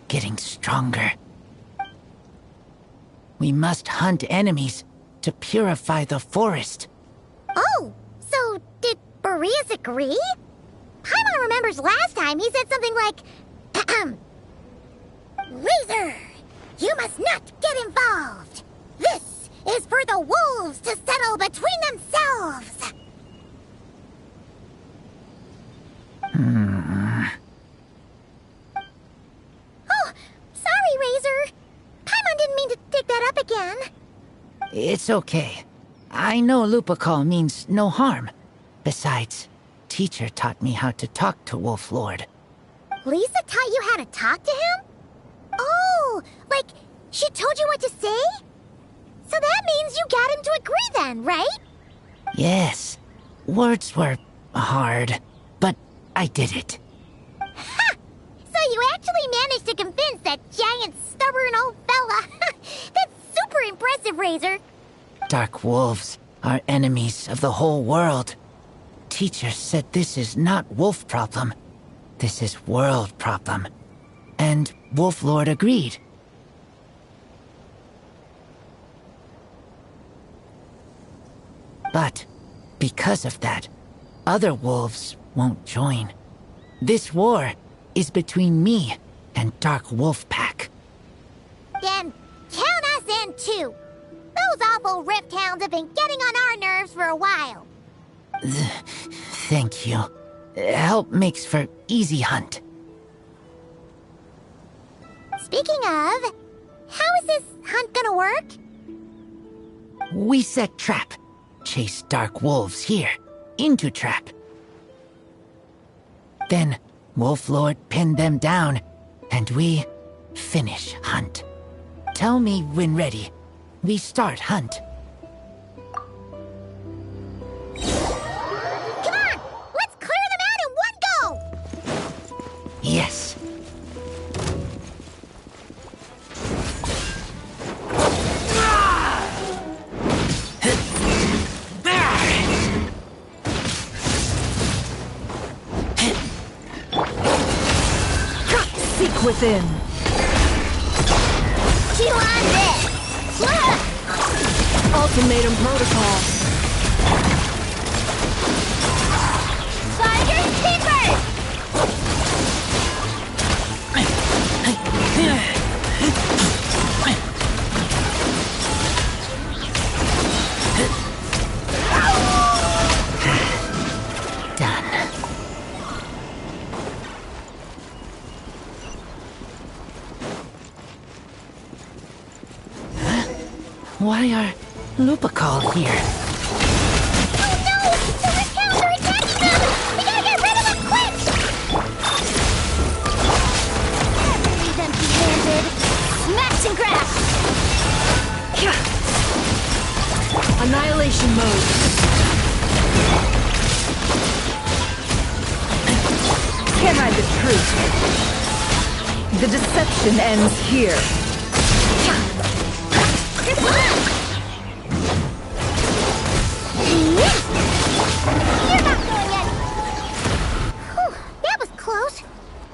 Getting stronger. We must hunt enemies to purify the forest. Oh, so did Boreas agree? Paimon remembers last time he said something like, Razor, you must not get involved. This is for the wolves to settle between themselves. Oh, sorry, Razor. Paimon didn't mean to dig that up again. It's okay. I know Lupercal means no harm. Besides, teacher taught me how to talk to Wolflord. Lisa taught you how to talk to him? Oh, like she told you what to say? So that means you got him to agree then, right? Yes. Words were hard, but I did it. Ha! So you actually managed to convince that giant, stubborn old fella. That's super impressive, Razor. Dark wolves are enemies of the whole world. Teacher said this is not wolf problem. This is world problem. And Wolflord agreed. But because of that, other wolves won't join. This war is between me and Dark Wolf Pack. Then count us in too. Those awful Rift Hounds have been getting on our nerves for a while. Thank you. Help makes for easy hunt. Speaking of, how is this hunt gonna work? We set trap. Chase dark wolves here, into trap. Then Wolf Lord pinned them down, and we finish hunt. Tell me when ready. We start hunt. Come on! Let's clear them out in one go! Yes. Seek within. Chew on this! Ultimatum protocol. Finders keepers! Done. Why are Lupercal here? Oh no! The Rift Hounds are attacking them! We gotta get rid of them quick! He's empty-handed. Smash and grab! Annihilation mode. Can't hide the truth. The deception ends here. You're not going in! Whew, that was close.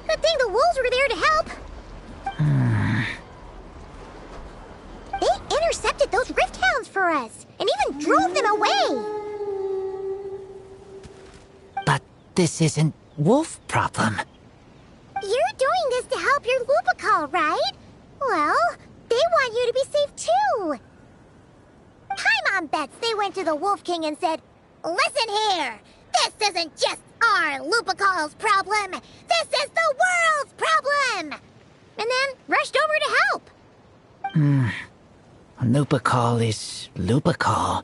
Good thing the wolves were there to help. They intercepted those Rift Hounds for us, and even drove them away. But this isn't wolf problem. You're doing this to help your Lupercal, right? Well, they want you to be safe too. My mom bets they went to the Wolf King and said, "Listen here, this isn't just our Lupercal's problem. This is the world's problem!" And then rushed over to help. Lupercal is Lupercal.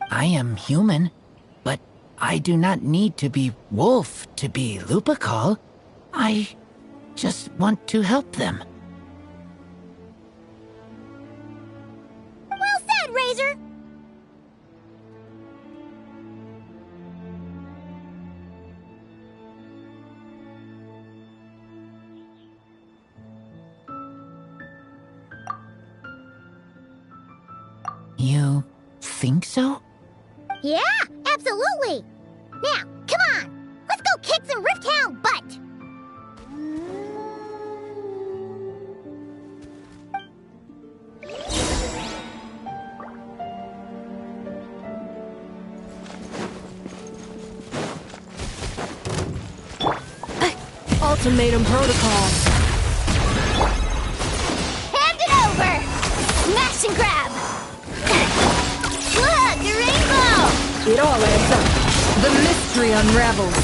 I am human, but I do not need to be wolf to be Lupercal. I just want to help them. Well said, Razor. You think so? Yeah, absolutely. Now, come on. Let's go kick some Rift Hound butt. Ultimatum protocol. Hand it over! Smash and grab! Look, a rainbow! It all adds up. The mystery unravels.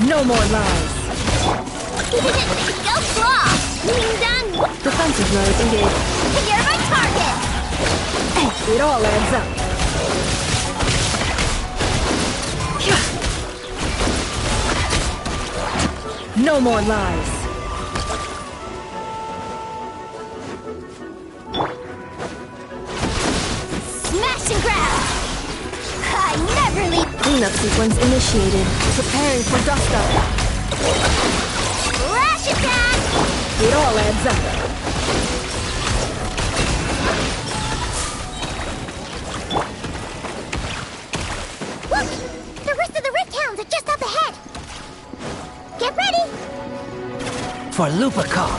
No more lies. Go claw! Being done! Defensive mode engaged. You're my target! It all adds up. No more lies. Smash and grab! I never leave. Cleanup sequence initiated. Preparing for dust up. Rush attack! It all adds up. Look! The rest of the Rift Hounds are just up ahead! Get ready! For Lupercal!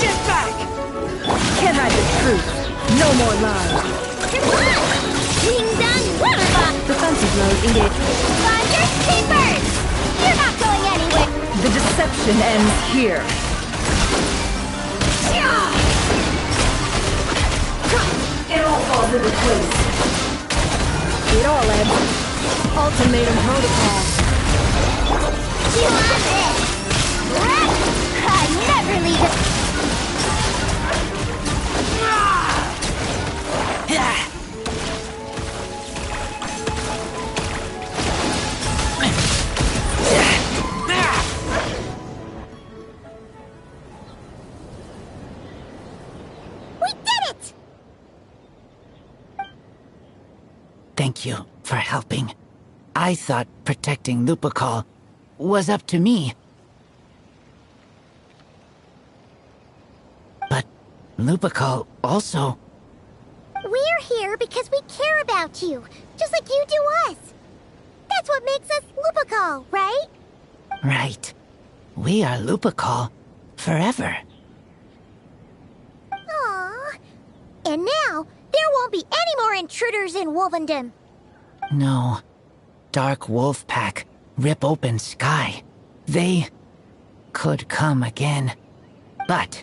Get back! Can't hide the truth. No more lies. Ding dong, waterbox! Defensive mode engaged. Finders keepers! You're not going anywhere! The deception ends here. It all falls into place. It all ends. Ultimatum protocol. You want this? I never leave it. We did it! Thank you for helping. I thought protecting Lupercal was up to me. But Lupercal also... We're here because we care about you, just like you do us. That's what makes us Lupercal, right? Right. We are Lupercal forever. Aww. And now, there won't be any more intruders in Wolvendom. No. Dark Wolf Pack, Rip Open Sky. They could come again. But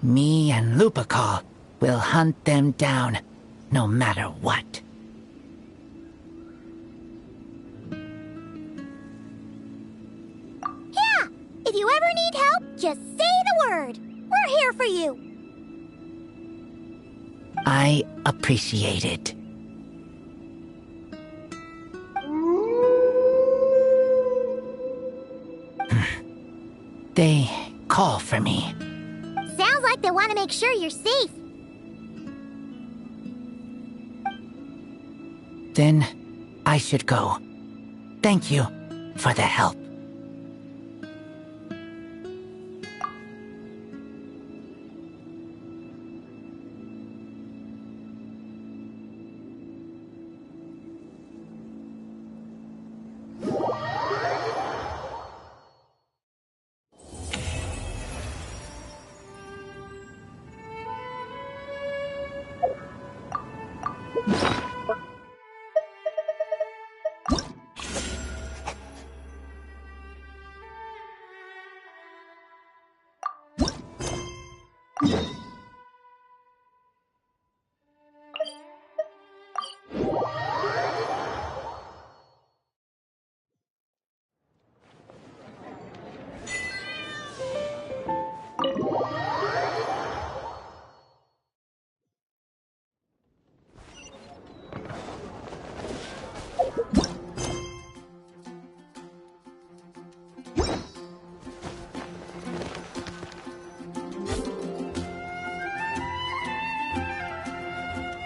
me and Lupercal will hunt them down, no matter what. Yeah! If you ever need help, just say the word. We're here for you. I appreciate it. They call for me. Sounds like they want to make sure you're safe. Then I should go. Thank you for the help.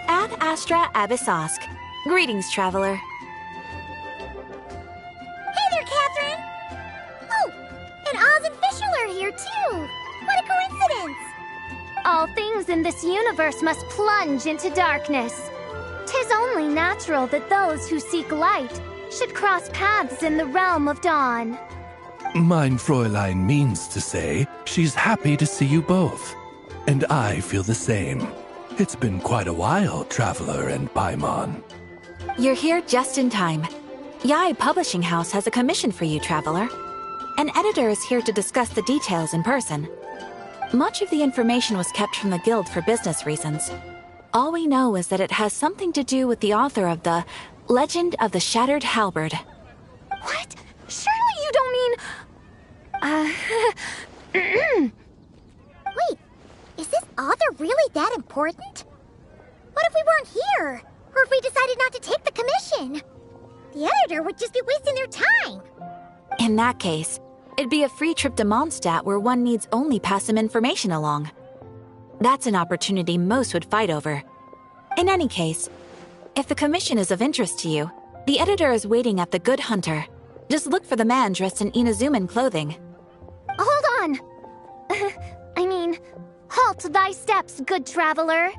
Ad Astra Abyssosque. Greetings, traveler. Hey there, Catherine! Oh, and Oz and Fischl are here, too! What a coincidence! All things in this universe must plunge into darkness. 'Tis only natural that those who seek light should cross paths in the realm of dawn. Mein Fräulein means to say she's happy to see you both. And I feel the same. It's been quite a while, Traveler and Paimon. You're here just in time. Yai Publishing House has a commission for you, traveler. An editor is here to discuss the details in person. Much of the information was kept from the Guild for business reasons. All we know is that it has something to do with the author of the Legend of the Shattered Halberd. What? Surely you don't mean... Wait, is this author really that important? What if we weren't here? Or if we decided not to take the commission? The editor would just be wasting their time. In that case, it'd be a free trip to Mondstadt where one needs only pass some information along. That's an opportunity most would fight over. In any case, If the commission is of interest to you, the editor is waiting at the Good Hunter. Just look for the man dressed in Inazuman clothing. Hold on! Halt thy steps, good traveler.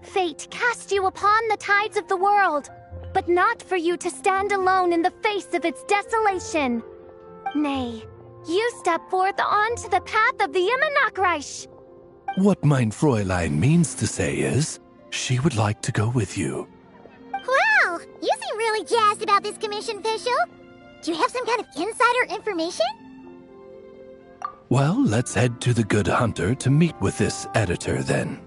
Fate cast you upon the tides of the world, but not for you to stand alone in the face of its desolation. Nay, you step forth onto the path of the Immernachtreich. What mein Fräulein means to say is, she would like to go with you. Wow, you seem really jazzed about this commission, Fischl. Do you have some kind of insider information? Well, let's head to the Good Hunter to meet with this editor then.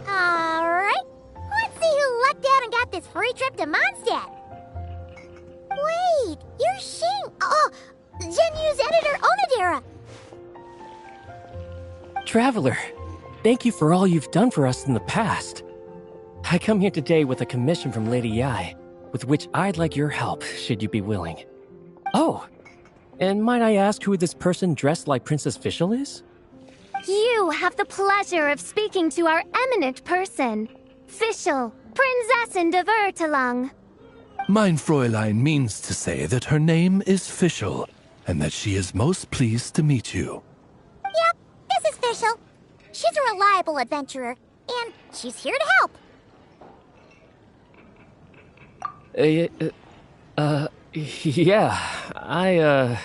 Alright, let's see who lucked out and got this free trip to Mondstadt. Wait, you're Xing. Genyu's editor, Onodera. Traveler, thank you for all you've done for us in the past. I come here today with a commission from Lady Yae, with which I'd like your help, should you be willing. Oh, and might I ask who this person dressed like Princess Fischl is? You have the pleasure of speaking to our eminent person, Fischl, Prinzessin de Vertalang. Mein Fräulein means to say that her name is Fischl, and that she is most pleased to meet you. Yep, this is Fischl. She's a reliable adventurer, and she's here to help. Yeah, I,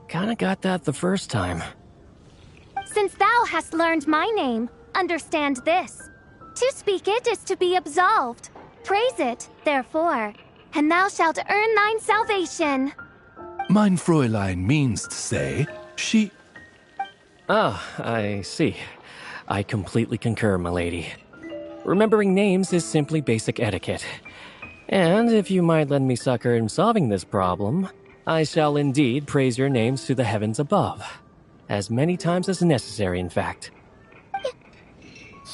kinda got that the first time. Since thou hast learned my name, understand this. To speak it is to be absolved. Praise it, therefore, and thou shalt earn thine salvation. Mein Fräulein means to say, she... Ah, I see. I completely concur, my lady. Remembering names is simply basic etiquette. And if you might lend me succor in solving this problem, I shall indeed praise your names to the heavens above. As many times as necessary, in fact.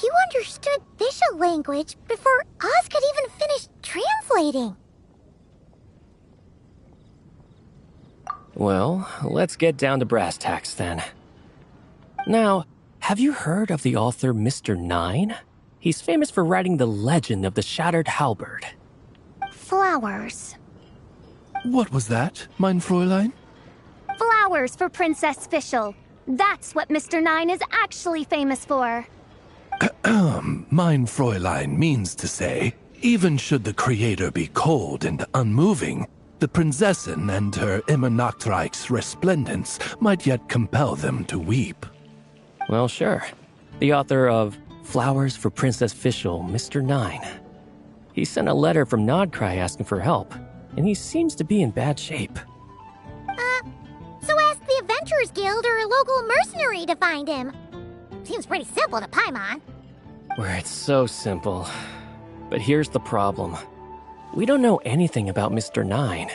You understood Fischl language before Oz could even finish translating. Well, let's get down to brass tacks then. Now, have you heard of the author Mr. Nine? He's famous for writing the legend of the Shattered Halberd. Flowers. What was that, mein Fräulein? Flowers for Princess Fischl. That's what Mr. Nine is actually famous for. Mein Fräulein means to say, even should the creator be cold and unmoving, the Prinzessin and her Immernachtreich's resplendence might yet compel them to weep. Well, sure. The author of Flowers for Princess Fischl, Mr. Nine. He sent a letter from Nodcry asking for help, and he seems to be in bad shape. So ask the Adventurers Guild or a local mercenary to find him. Seems pretty simple to Paimon. Where it's so simple. But here's the problem. We don't know anything about Mr. Nine.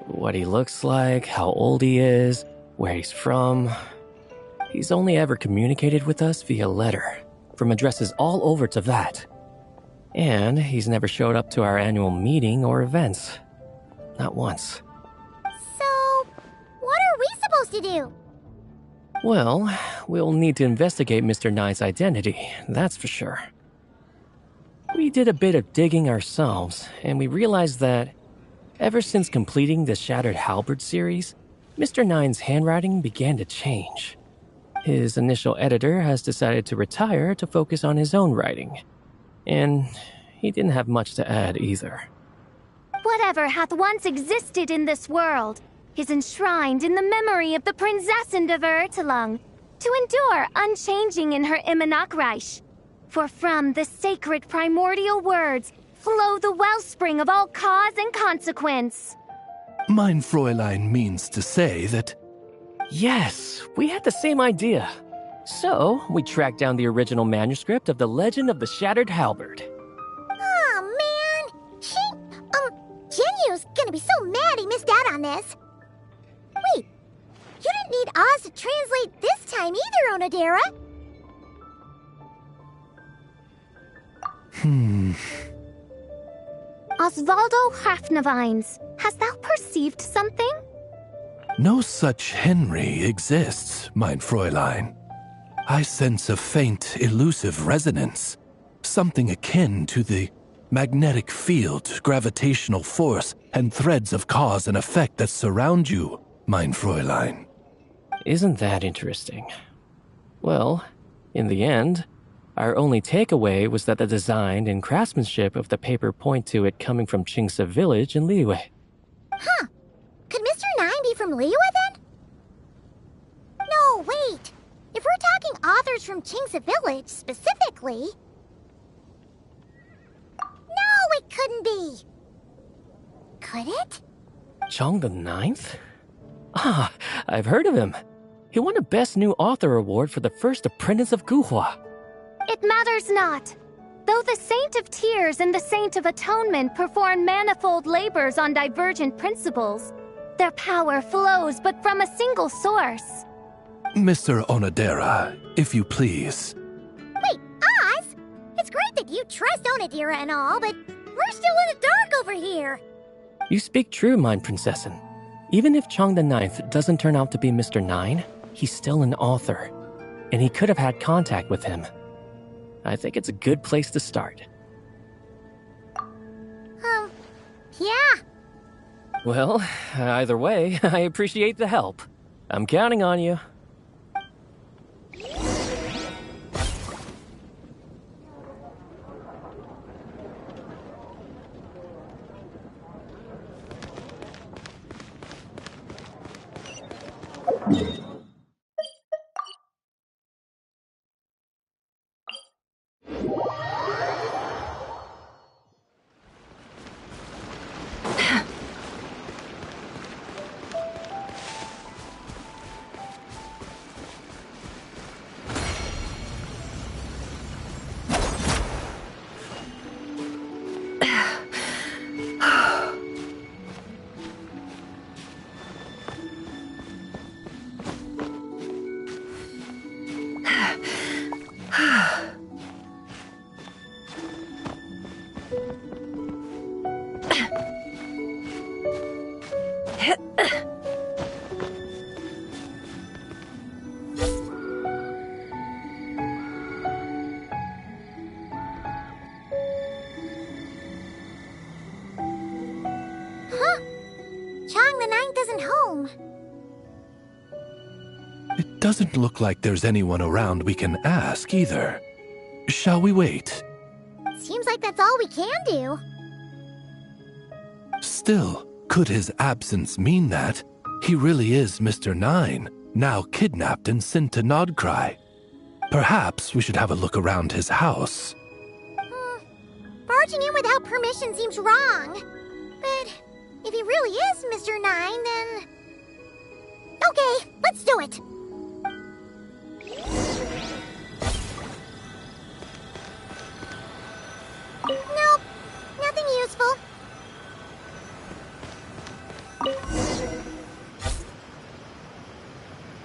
What he looks like, how old he is, where he's from. He's only ever communicated with us via letter, from addresses all over Teyvat. And he's never showed up to our annual meeting or events. Not once. So, what are we supposed to do? Well, we'll need to investigate Mr. Nine's identity, that's for sure. We did a bit of digging ourselves, and we realized that ever since completing the Shattered Halberd series, Mr. Nine's handwriting began to change. His initial editor has decided to retire to focus on his own writing. And he didn't have much to add either. Whatever hath once existed in this world is enshrined in the memory of the Prinzessin de Vertalang, to endure unchanging in her Immernachtreich. For from the sacred primordial words flow the wellspring of all cause and consequence. Mein Fräulein means to say that... Yes, we had the same idea. So, we tracked down the original manuscript of The Legend of the Shattered Halberd. Oh, man! Genyu's gonna be so mad he missed out on this. Wait, you didn't need Oz to translate this time either, Onodera. Osvaldo Hafnavines, hast thou perceived something? No such Henry exists, mein Fräulein. I sense a faint, elusive resonance, something akin to the magnetic field, gravitational force, and threads of cause and effect that surround you, mein Fräulein. Isn't that interesting? Well, in the end, our only takeaway was that the design and craftsmanship of the paper point to it coming from Qingce village in Liyue. Huh. Could Mr. Nine be from Liyue then? No, wait. If we're talking authors from Qingce village specifically... No, it couldn't be. Could it? Chong the Ninth? Ah, I've heard of him. He won a Best New Author award for the first apprentice of Guhua. It matters not. Though the Saint of Tears and the Saint of Atonement perform manifold labors on divergent principles, their power flows but from a single source. Mr. Onodera, if you please. Wait, Oz? It's great that you trust Onodera and all, but we're still in the dark over here. You speak true, mein Prinzessin. Even if Chong the Ninth doesn't turn out to be Mr. Nine, he's still an author, and he could have had contact with him. I think it's a good place to start. Yeah. Well, either way, I appreciate the help. I'm counting on you. Doesn't look like there's anyone around we can ask either. Shall we wait? Seems like that's all we can do. Still, could his absence mean that he really is Mr. Nine, now kidnapped and sent to Nodcry? Perhaps we should have a look around his house. Barging in without permission seems wrong. But if he really is Mr. Nine, then... Okay, let's do it! Nope, nothing useful.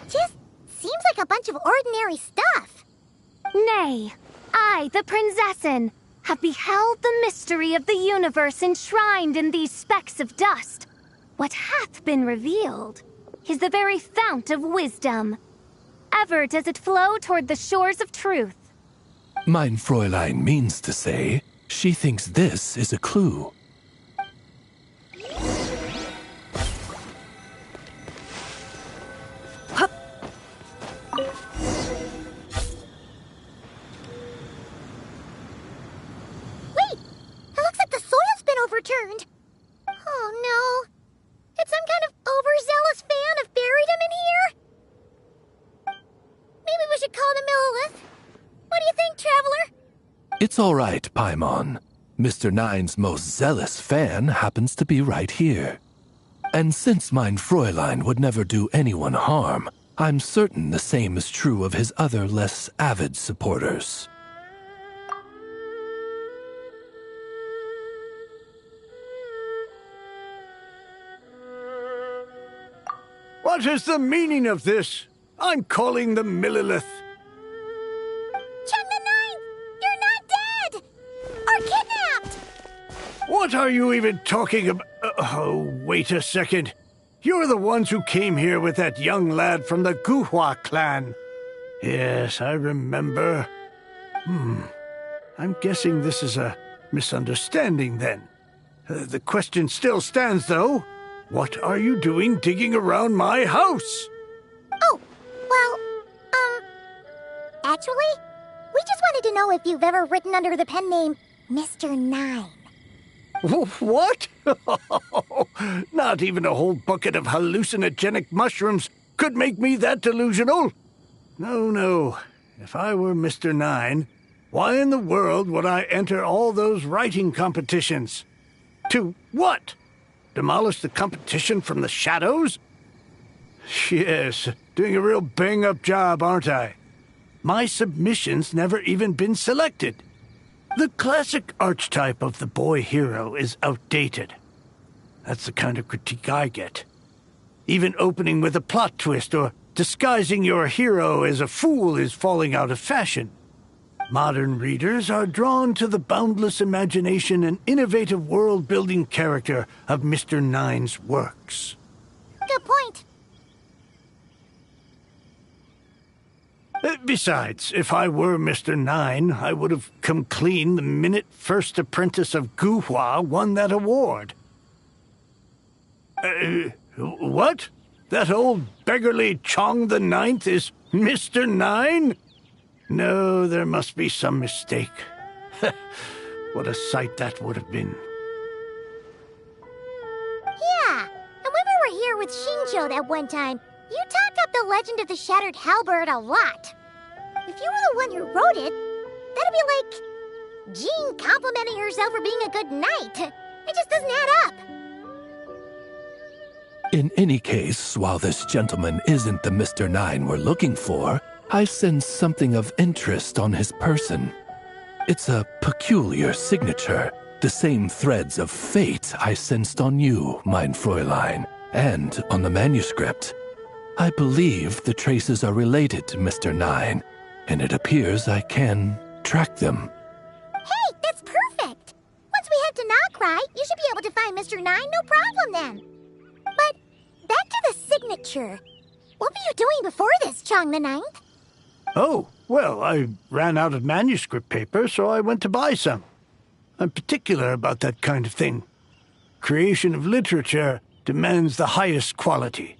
Just seems like a bunch of ordinary stuff. Nay, I, the Prinzessin, have beheld the mystery of the universe enshrined in these specks of dust. What hath been revealed is the very fount of wisdom. Ever does it flow toward the shores of truth. Mein Fräulein means to say, she thinks this is a clue. Wait! It looks like the soil's been overturned. Oh no. Did some kind of overzealous fan have buried him in here? Maybe we should call the Millilith. What do you think, Traveler? It's all right, Paimon. Mr. Nine's most zealous fan happens to be right here. And since mein Fräulein would never do anyone harm, I'm certain the same is true of his other less avid supporters. What is the meaning of this? I'm calling the Millilith. Chong the Ninth! You're not dead! Or kidnapped! What are you even talking about? Oh, wait a second. You're the ones who came here with that young lad from the Guhua clan. Yes, I remember. I'm guessing this is a misunderstanding then. The question still stands, though. What are you doing digging around my house? Oh, well, actually, we just wanted to know if you've ever written under the pen name Mr. Nine. What? Not even a whole bucket of hallucinogenic mushrooms could make me that delusional. No. If I were Mr. Nine, why in the world would I enter all those writing competitions? To what? Demolish the competition from the shadows? Yes, doing a real bang-up job, aren't I? My submission's never even been selected. The classic archetype of the boy hero is outdated. That's the kind of critique I get. Even opening with a plot twist or disguising your hero as a fool is falling out of fashion. Modern readers are drawn to the boundless imagination and innovative world-building character of Mr. Nine's works. Good point. Besides, if I were Mr. Nine, I would have come clean the minute First Apprentice of Guhua won that award. What? That old beggarly Chong the Ninth is Mr. Nine? No, there must be some mistake. What a sight that would have been. Yeah, and when we were here with Shinjo that one time, you talked up the legend of the Shattered Halberd a lot. If you were the one who wrote it, that'd be like Jean complimenting herself for being a good knight. It just doesn't add up. In any case, while this gentleman isn't the Mr. Nine we're looking for, I sense something of interest on his person. It's a peculiar signature, the same threads of fate I sensed on you, mein Fräulein, and on the manuscript. I believe the traces are related to Mr. Nine, and it appears I can track them. Hey, that's perfect! Once we head to Nokrai, you should be able to find Mr. Nine, no problem then. But back to the signature. What were you doing before this, Chong the Ninth? Oh, well, I ran out of manuscript paper, so I went to buy some. I'm particular about that kind of thing. Creation of literature demands the highest quality.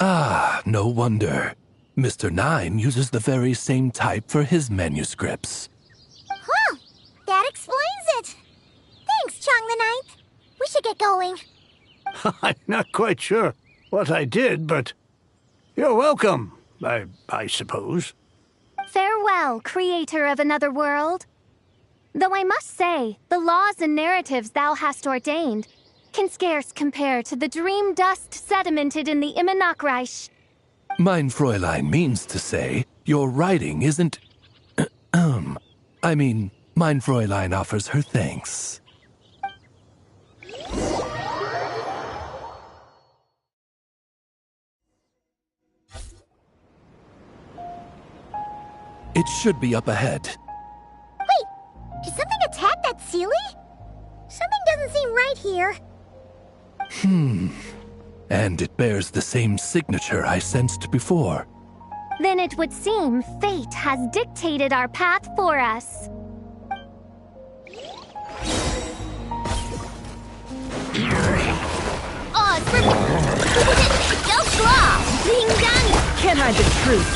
Ah, no wonder. Mr. Nine uses the very same type for his manuscripts. Huh, that explains it. Thanks, Chong the Ninth. We should get going. I'm not quite sure what I did, but you're welcome, I suppose. Farewell, creator of another world. Though I must say, the laws and narratives thou hast ordained can scarce compare to the dream dust sedimented in the Immernachtreich. Mein Fräulein means to say, your writing isn't... mein Fräulein offers her thanks. It should be up ahead. Wait, did something attack that Seelie? Something doesn't seem right here. And it bears the same signature I sensed before. Then it would seem fate has dictated our path for us. Can't hide the truth.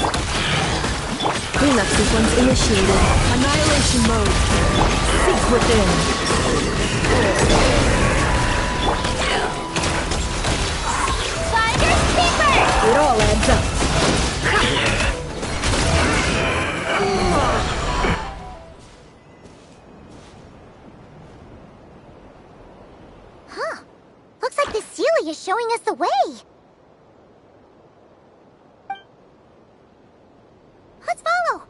Cleanup sequence initiated. Annihilation mode. Seek within. Finders keepers! It all adds up. Huh. Looks like the Seelie is showing us the way. Let's follow.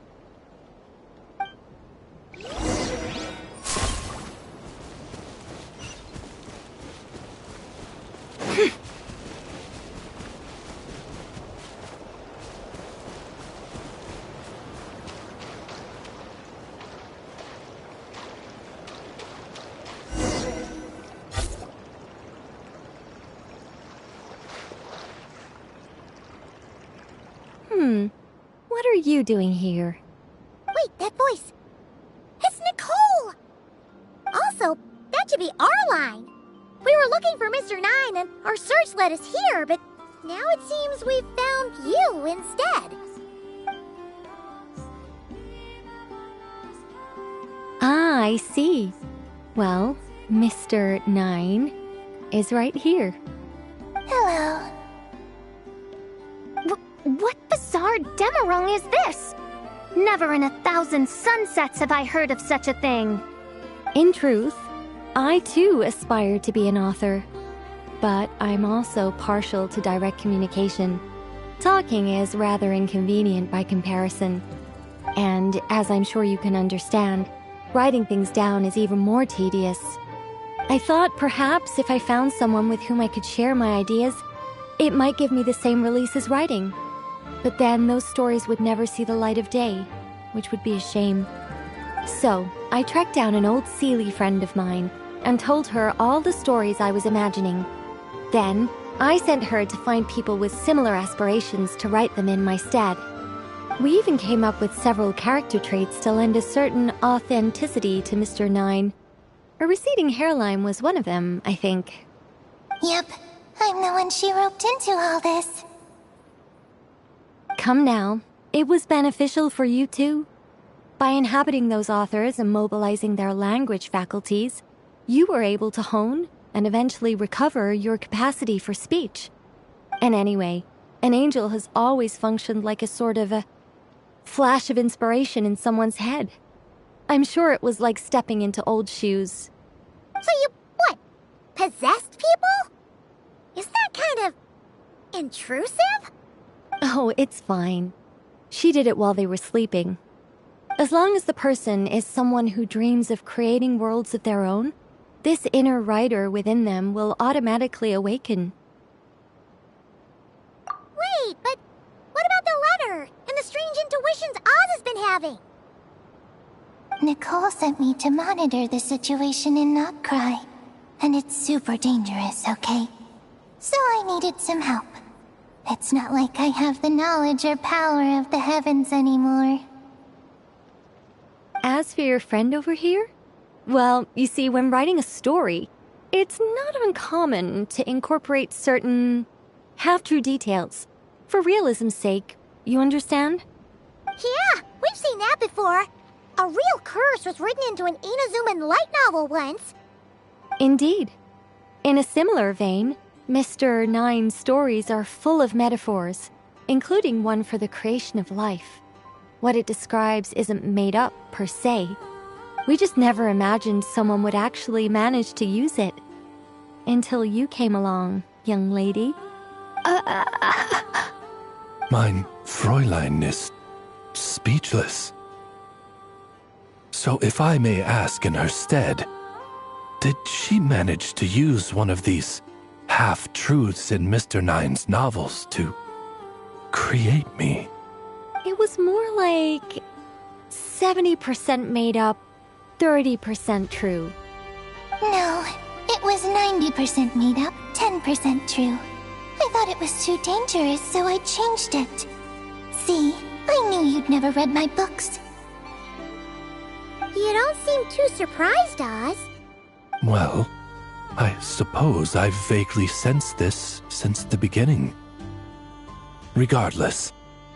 What are you doing here? Wait, that voice. It's Nicole! Also, that should be our line. We were looking for Mr. Nine and our search led us here, but now it seems we've found you instead. Ah, I see. Well, Mr. Nine is right here. Hello. What bizarre Demerung is this? Never in 1,000 sunsets have I heard of such a thing. In truth, I too aspire to be an author. But I'm also partial to direct communication. Talking is rather inconvenient by comparison. And as I'm sure you can understand, writing things down is even more tedious. I thought perhaps if I found someone with whom I could share my ideas, it might give me the same release as writing. But then those stories would never see the light of day, which would be a shame. So, I tracked down an old Seelie friend of mine and told her all the stories I was imagining. Then, I sent her to find people with similar aspirations to write them in my stead. We even came up with several character traits to lend a certain authenticity to Mr. Nine. A receding hairline was one of them, I think. Yep, I'm the one she roped into all this. Come now, it was beneficial for you too. By inhabiting those authors and mobilizing their language faculties, you were able to hone and eventually recover your capacity for speech. And anyway, an angel has always functioned like a sort of a flash of inspiration in someone's head. I'm sure it was like stepping into old shoes. So you, what, possessed people? Isn't that kind of intrusive? Oh, it's fine. She did it while they were sleeping. As long as the person is someone who dreams of creating worlds of their own, this inner writer within them will automatically awaken. Wait, but what about the letter and the strange intuitions Oz has been having? Nicole sent me to monitor the situation in Notcry. And it's super dangerous, okay? So I needed some help. It's not like I have the knowledge or power of the heavens anymore. As for your friend over here? Well, you see, when writing a story, it's not uncommon to incorporate certain half-true details. For realism's sake, you understand? Yeah, we've seen that before. A real curse was written into an Inazuman light novel once. Indeed. In a similar vein, Mr. Nine's stories are full of metaphors, including one for the creation of life. What it describes isn't made up, per se. We just never imagined someone would actually manage to use it. Until you came along, young lady. Mein Fräulein is speechless. So if I may ask in her stead, did she manage to use one of these half-truths in Mr. Nine's novels to create me? It was more like 70% made up, 30% true. No, it was 90% made up, 10% true. I thought it was too dangerous, so I changed it. See, I knew you'd never read my books. You don't seem too surprised, Oz. Well, I suppose I've vaguely sensed this since the beginning. Regardless,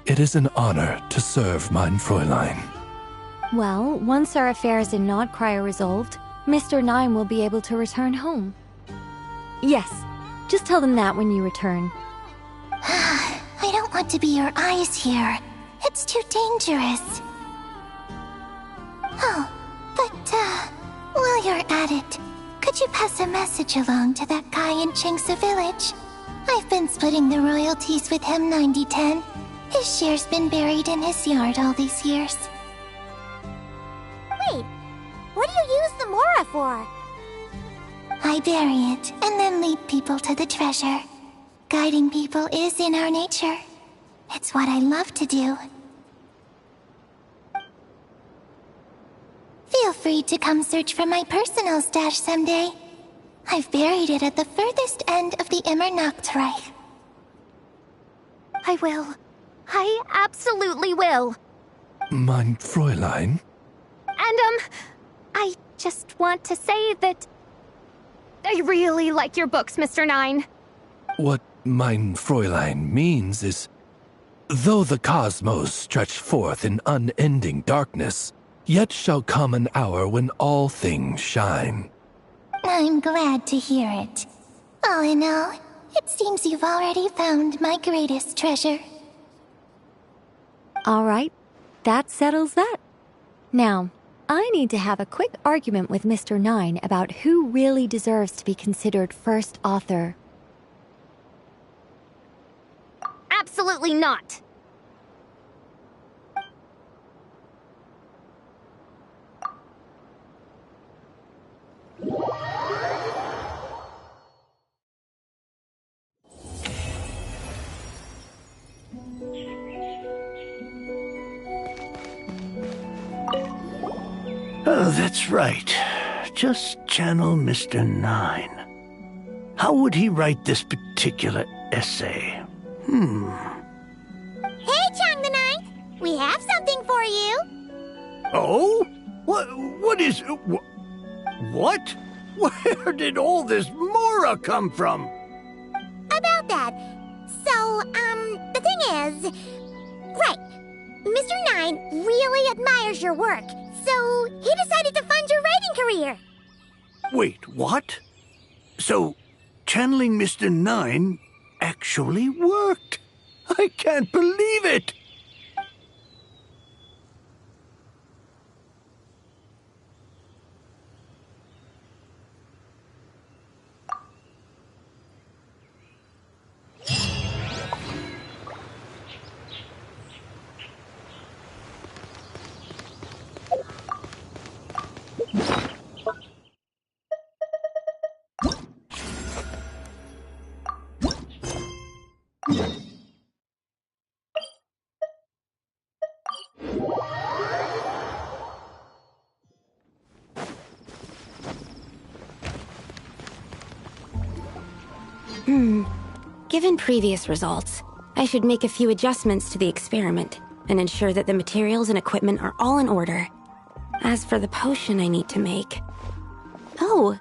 it is an honor to serve mein Fräulein. Well, once our affairs in Notcry are resolved, Mr. Nine will be able to return home. Yes, just tell them that when you return. I don't want to be your eyes here. It's too dangerous. Oh, but, while you're at it, could you pass a message along to that guy in Chingsa village? I've been splitting the royalties with him 90-10. His share's been buried in his yard all these years. Wait, what do you use the Mora for? I bury it, and then lead people to the treasure. Guiding people is in our nature. It's what I love to do. Feel free to come search for my personal stash someday. I've buried it at the furthest end of the Immer Nachtreich. I will. I absolutely will. Mein Fräulein? And, I just want to say that I really like your books, Mr. Nine. What mein Fräulein means is, though the cosmos stretch forth in unending darkness, yet shall come an hour when all things shine. I'm glad to hear it. All in all, it seems you've already found my greatest treasure. All right, that settles that. Now, I need to have a quick argument with Mr. Nine about who really deserves to be considered first author. Absolutely not. Oh, that's right. Just channel Mr. Nine. How would he write this particular essay? Hey, Chang the Ninth! We have something for you! Oh? What is... What? Where did all this Mora come from? About that. So, the thing is... Right. Mr. Nine really admires your work, so he decided to fund your writing career. Wait, what? So, channeling Mr. Nine actually worked. I can't believe it. Given previous results, I should make a few adjustments to the experiment and ensure that the materials and equipment are all in order. As for the potion I need to make... Oh,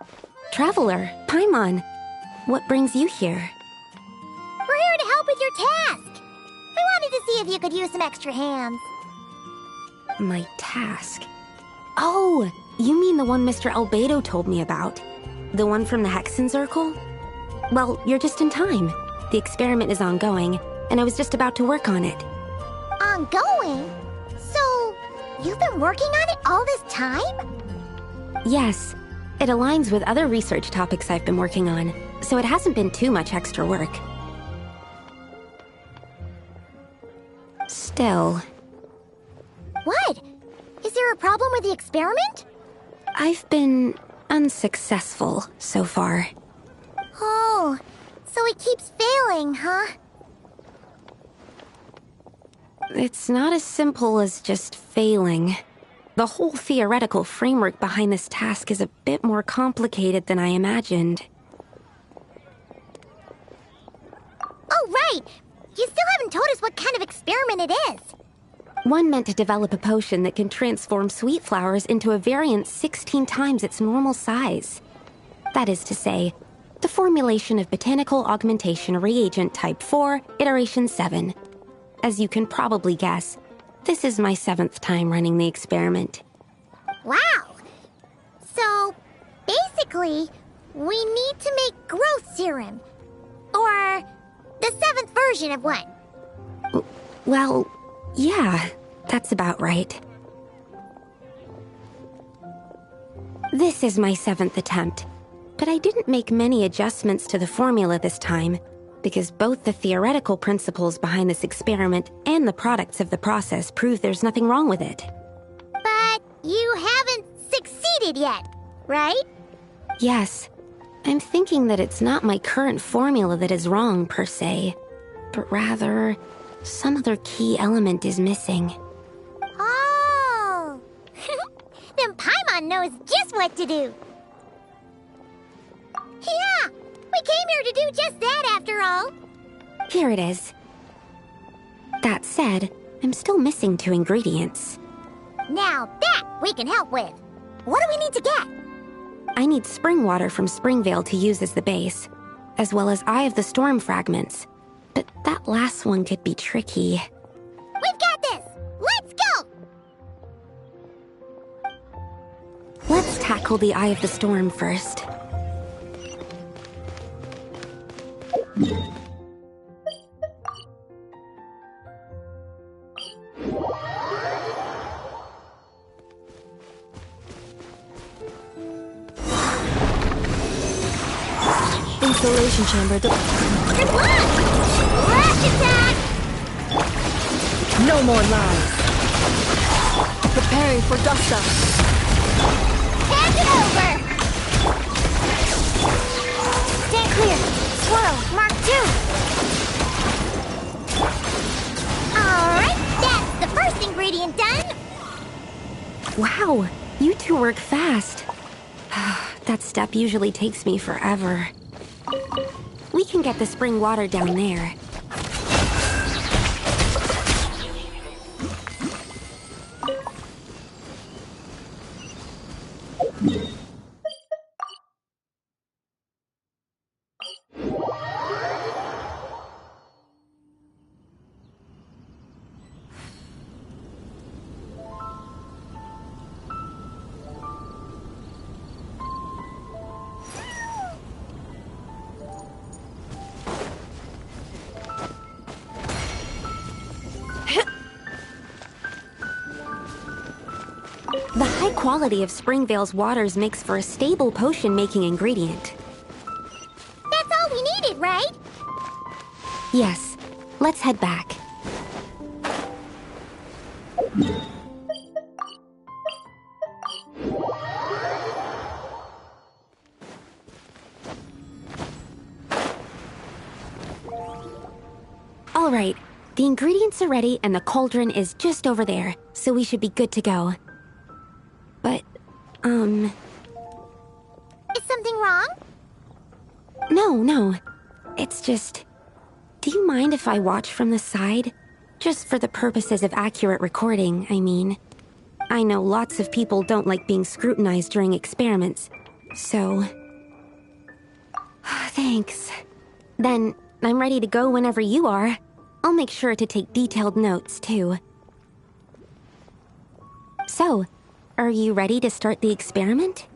Traveler, Paimon, what brings you here? We're here to help with your task. We wanted to see if you could use some extra hands. My task? Oh, you mean the one Mr. Albedo told me about? The one from the Hexenzirkel? Well, you're just in time. The experiment is ongoing, and I was just about to work on it. Ongoing? So, you've been working on it all this time? Yes. It aligns with other research topics I've been working on, so it hasn't been too much extra work. Still... What? Is there a problem with the experiment? I've been unsuccessful so far. Oh, so it keeps failing, huh? It's not as simple as just failing. The whole theoretical framework behind this task is a bit more complicated than I imagined. Oh, right! You still haven't told us what kind of experiment it is. One meant to develop a potion that can transform sweet flowers into a variant 16 times its normal size. That is to say, the formulation of Botanical Augmentation Reagent Type 4, Iteration 7. As you can probably guess, this is my 7th time running the experiment. Wow! So, basically, we need to make growth serum. Or the 7th version of one. Well, yeah, that's about right. This is my 7th attempt. But I didn't make many adjustments to the formula this time, because both the theoretical principles behind this experiment and the products of the process prove there's nothing wrong with it. But you haven't succeeded yet, right? Yes. I'm thinking that it's not my current formula that is wrong, per se, but rather, some other key element is missing. Oh! Then Paimon knows just what to do. Yeah, we came here to do just that after all. Here it is. That said, I'm still missing 2 ingredients. Now that we can help with. What do we need to get? I need spring water from Springvale to use as the base, as well as Eye of the Storm fragments. But that last one could be tricky. We've got this! Let's go! Let's tackle the Eye of the Storm first. Insulation chamber. Good luck! Rush attack! No more lies. Preparing for dust up. Hand it over! Stand clear. Swirl, Mark 2. Alright, that's the first ingredient done. Wow, you 2 work fast. That step usually takes me forever. We can get the spring water down there. The high quality of Springvale's waters makes for a stable potion-making ingredient. That's all we needed, right? Yes, let's head back. All right, the ingredients are ready and the cauldron is just over there, so we should be good to go. But, Is something wrong? No. It's just... Do you mind if I watch from the side? Just for the purposes of accurate recording, I mean. I know lots of people don't like being scrutinized during experiments, so... Thanks. Then, I'm ready to go whenever you are. I'll make sure to take detailed notes, too. So, are you ready to start the experiment?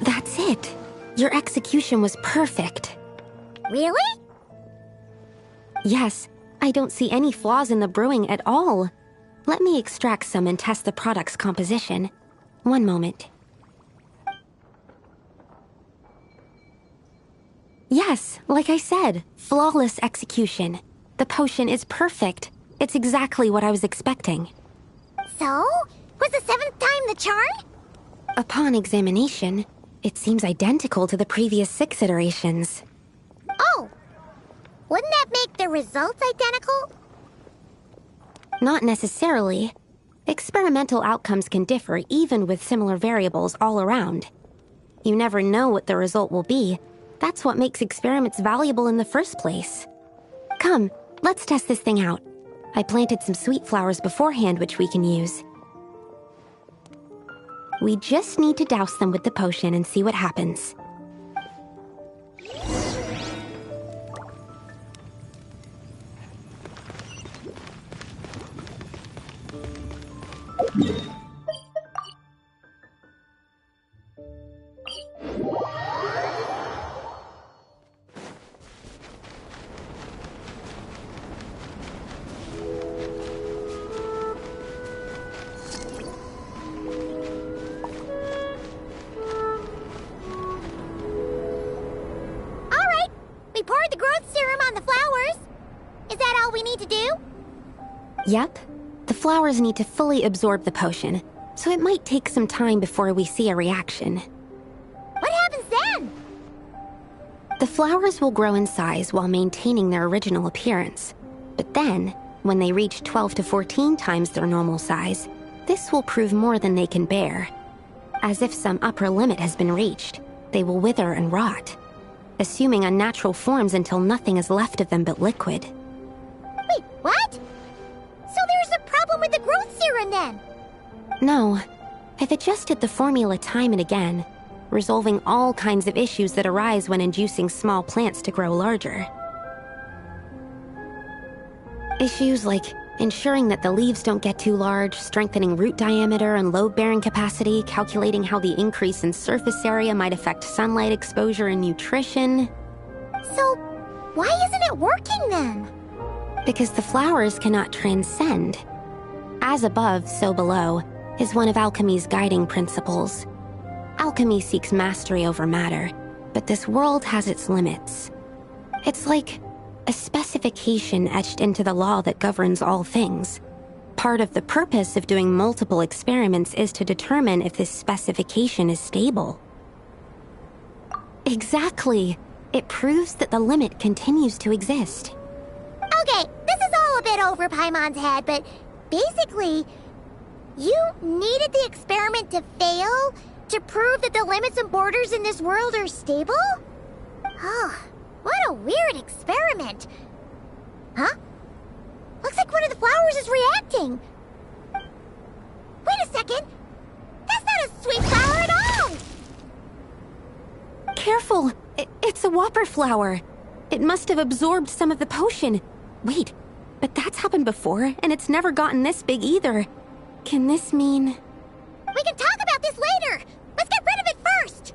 That's it. Your execution was perfect. Really? Yes, I don't see any flaws in the brewing at all. Let me extract some and test the product's composition. One moment. Yes, like I said, flawless execution. The potion is perfect. It's exactly what I was expecting. So? Was the 7th time the charm? Upon examination, it seems identical to the previous 6 iterations. Oh! Wouldn't that make the results identical? Not necessarily. Experimental outcomes can differ even with similar variables all around. You never know what the result will be. That's what makes experiments valuable in the first place. Come, let's test this thing out. I planted some sweet flowers beforehand which we can use. We just need to douse them with the potion and see what happens. Yep. The flowers need to fully absorb the potion, so it might take some time before we see a reaction. What happens then? The flowers will grow in size while maintaining their original appearance. But then, when they reach 12 to 14 times their normal size, this will prove more than they can bear. As if some upper limit has been reached, they will wither and rot, assuming unnatural forms until nothing is left of them but liquid. Wait, what? So there's a problem with the growth serum then? No. I've adjusted the formula time and again, resolving all kinds of issues that arise when inducing small plants to grow larger. Issues like ensuring that the leaves don't get too large, strengthening root diameter and load-bearing capacity, calculating how the increase in surface area might affect sunlight exposure and nutrition. So, why isn't it working then? Because the flowers cannot transcend. As above, so below, is one of alchemy's guiding principles. Alchemy seeks mastery over matter, but this world has its limits. It's like a specification etched into the law that governs all things. Part of the purpose of doing multiple experiments is to determine if this specification is stable. Exactly. It proves that the limit continues to exist. Okay, this is all a bit over Paimon's head, but basically, you needed the experiment to fail to prove that the limits and borders in this world are stable? Oh, what a weird experiment. Huh? Looks like one of the flowers is reacting. Wait a second. That's not a sweet flower at all. Careful! It's a whopper flower. It must have absorbed some of the potion. Wait, but that's happened before, and it's never gotten this big either. Can this mean... We can talk about this later! Let's get rid of it first!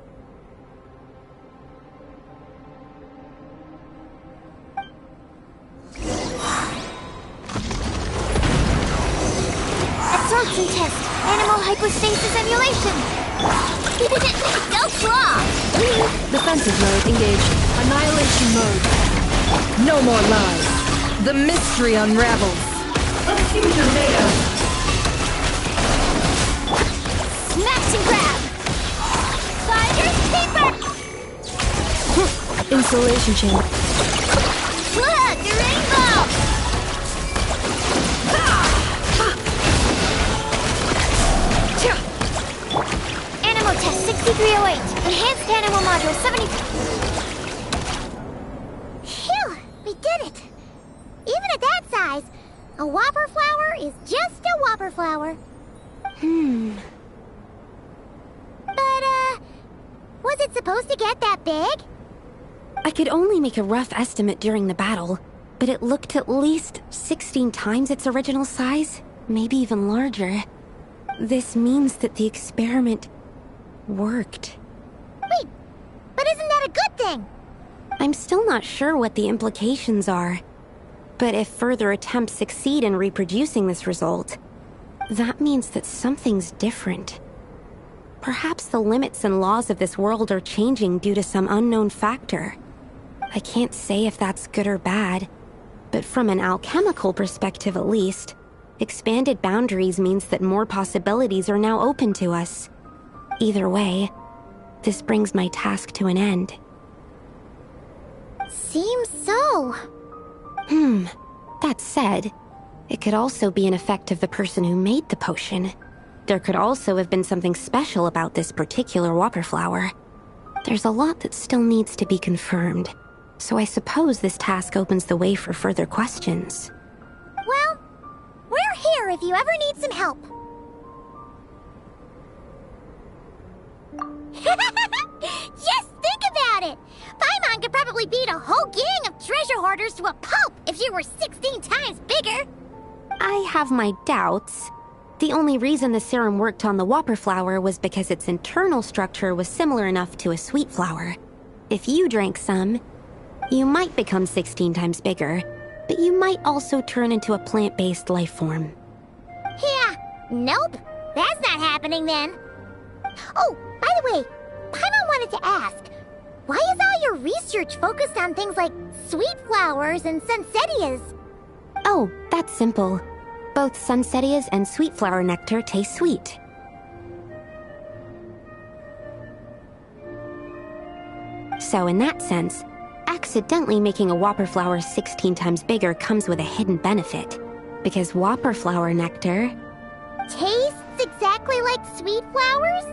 Absorption test! Animal hypostasis emulation! Go claw! Defensive mode engaged. Annihilation mode. No more lies. The mystery unravels. Smash and grab! Finders keeper! Insulation chamber. Look, the rainbow! Animal test 6308. Enhanced animal module 70. Phew, we did it. Even at that size, a whopper flower is just a whopper flower. But, was it supposed to get that big? I could only make a rough estimate during the battle, but it looked at least 16 times its original size, maybe even larger. This means that the experiment worked. Wait, but isn't that a good thing? I'm still not sure what the implications are, but if further attempts succeed in reproducing this result, that means that something's different. Perhaps the limits and laws of this world are changing due to some unknown factor. I can't say if that's good or bad, but from an alchemical perspective at least, expanded boundaries means that more possibilities are now open to us. Either way, this brings my task to an end. Seems so. That said, it could also be an effect of the person who made the potion. There could also have been something special about this particular whopper flower. There's a lot that still needs to be confirmed, so I suppose this task opens the way for further questions. Well, we're here if you ever need some help. Just think about it! Paimon could probably beat a whole gang of treasure hoarders to a pulp if you were 16 times bigger! I have my doubts. The only reason the serum worked on the whopper flower was because its internal structure was similar enough to a sweet flower. If you drank some, you might become 16 times bigger, but you might also turn into a plant-based life form. Yeah, nope. That's not happening then. Oh, by the way, Paimon wanted to ask, why is all your research focused on things like sweet flowers and sunsettias? Oh, that's simple. Both sunsettias and sweet flower nectar taste sweet. So in that sense, accidentally making a whopper flower 16 times bigger comes with a hidden benefit. Because whopper flower nectar... tastes exactly like sweet flowers?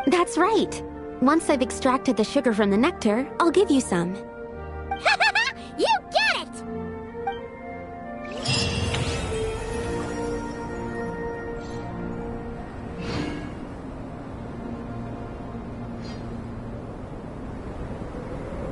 That's right. Once I've extracted the sugar from the nectar, I'll give you some.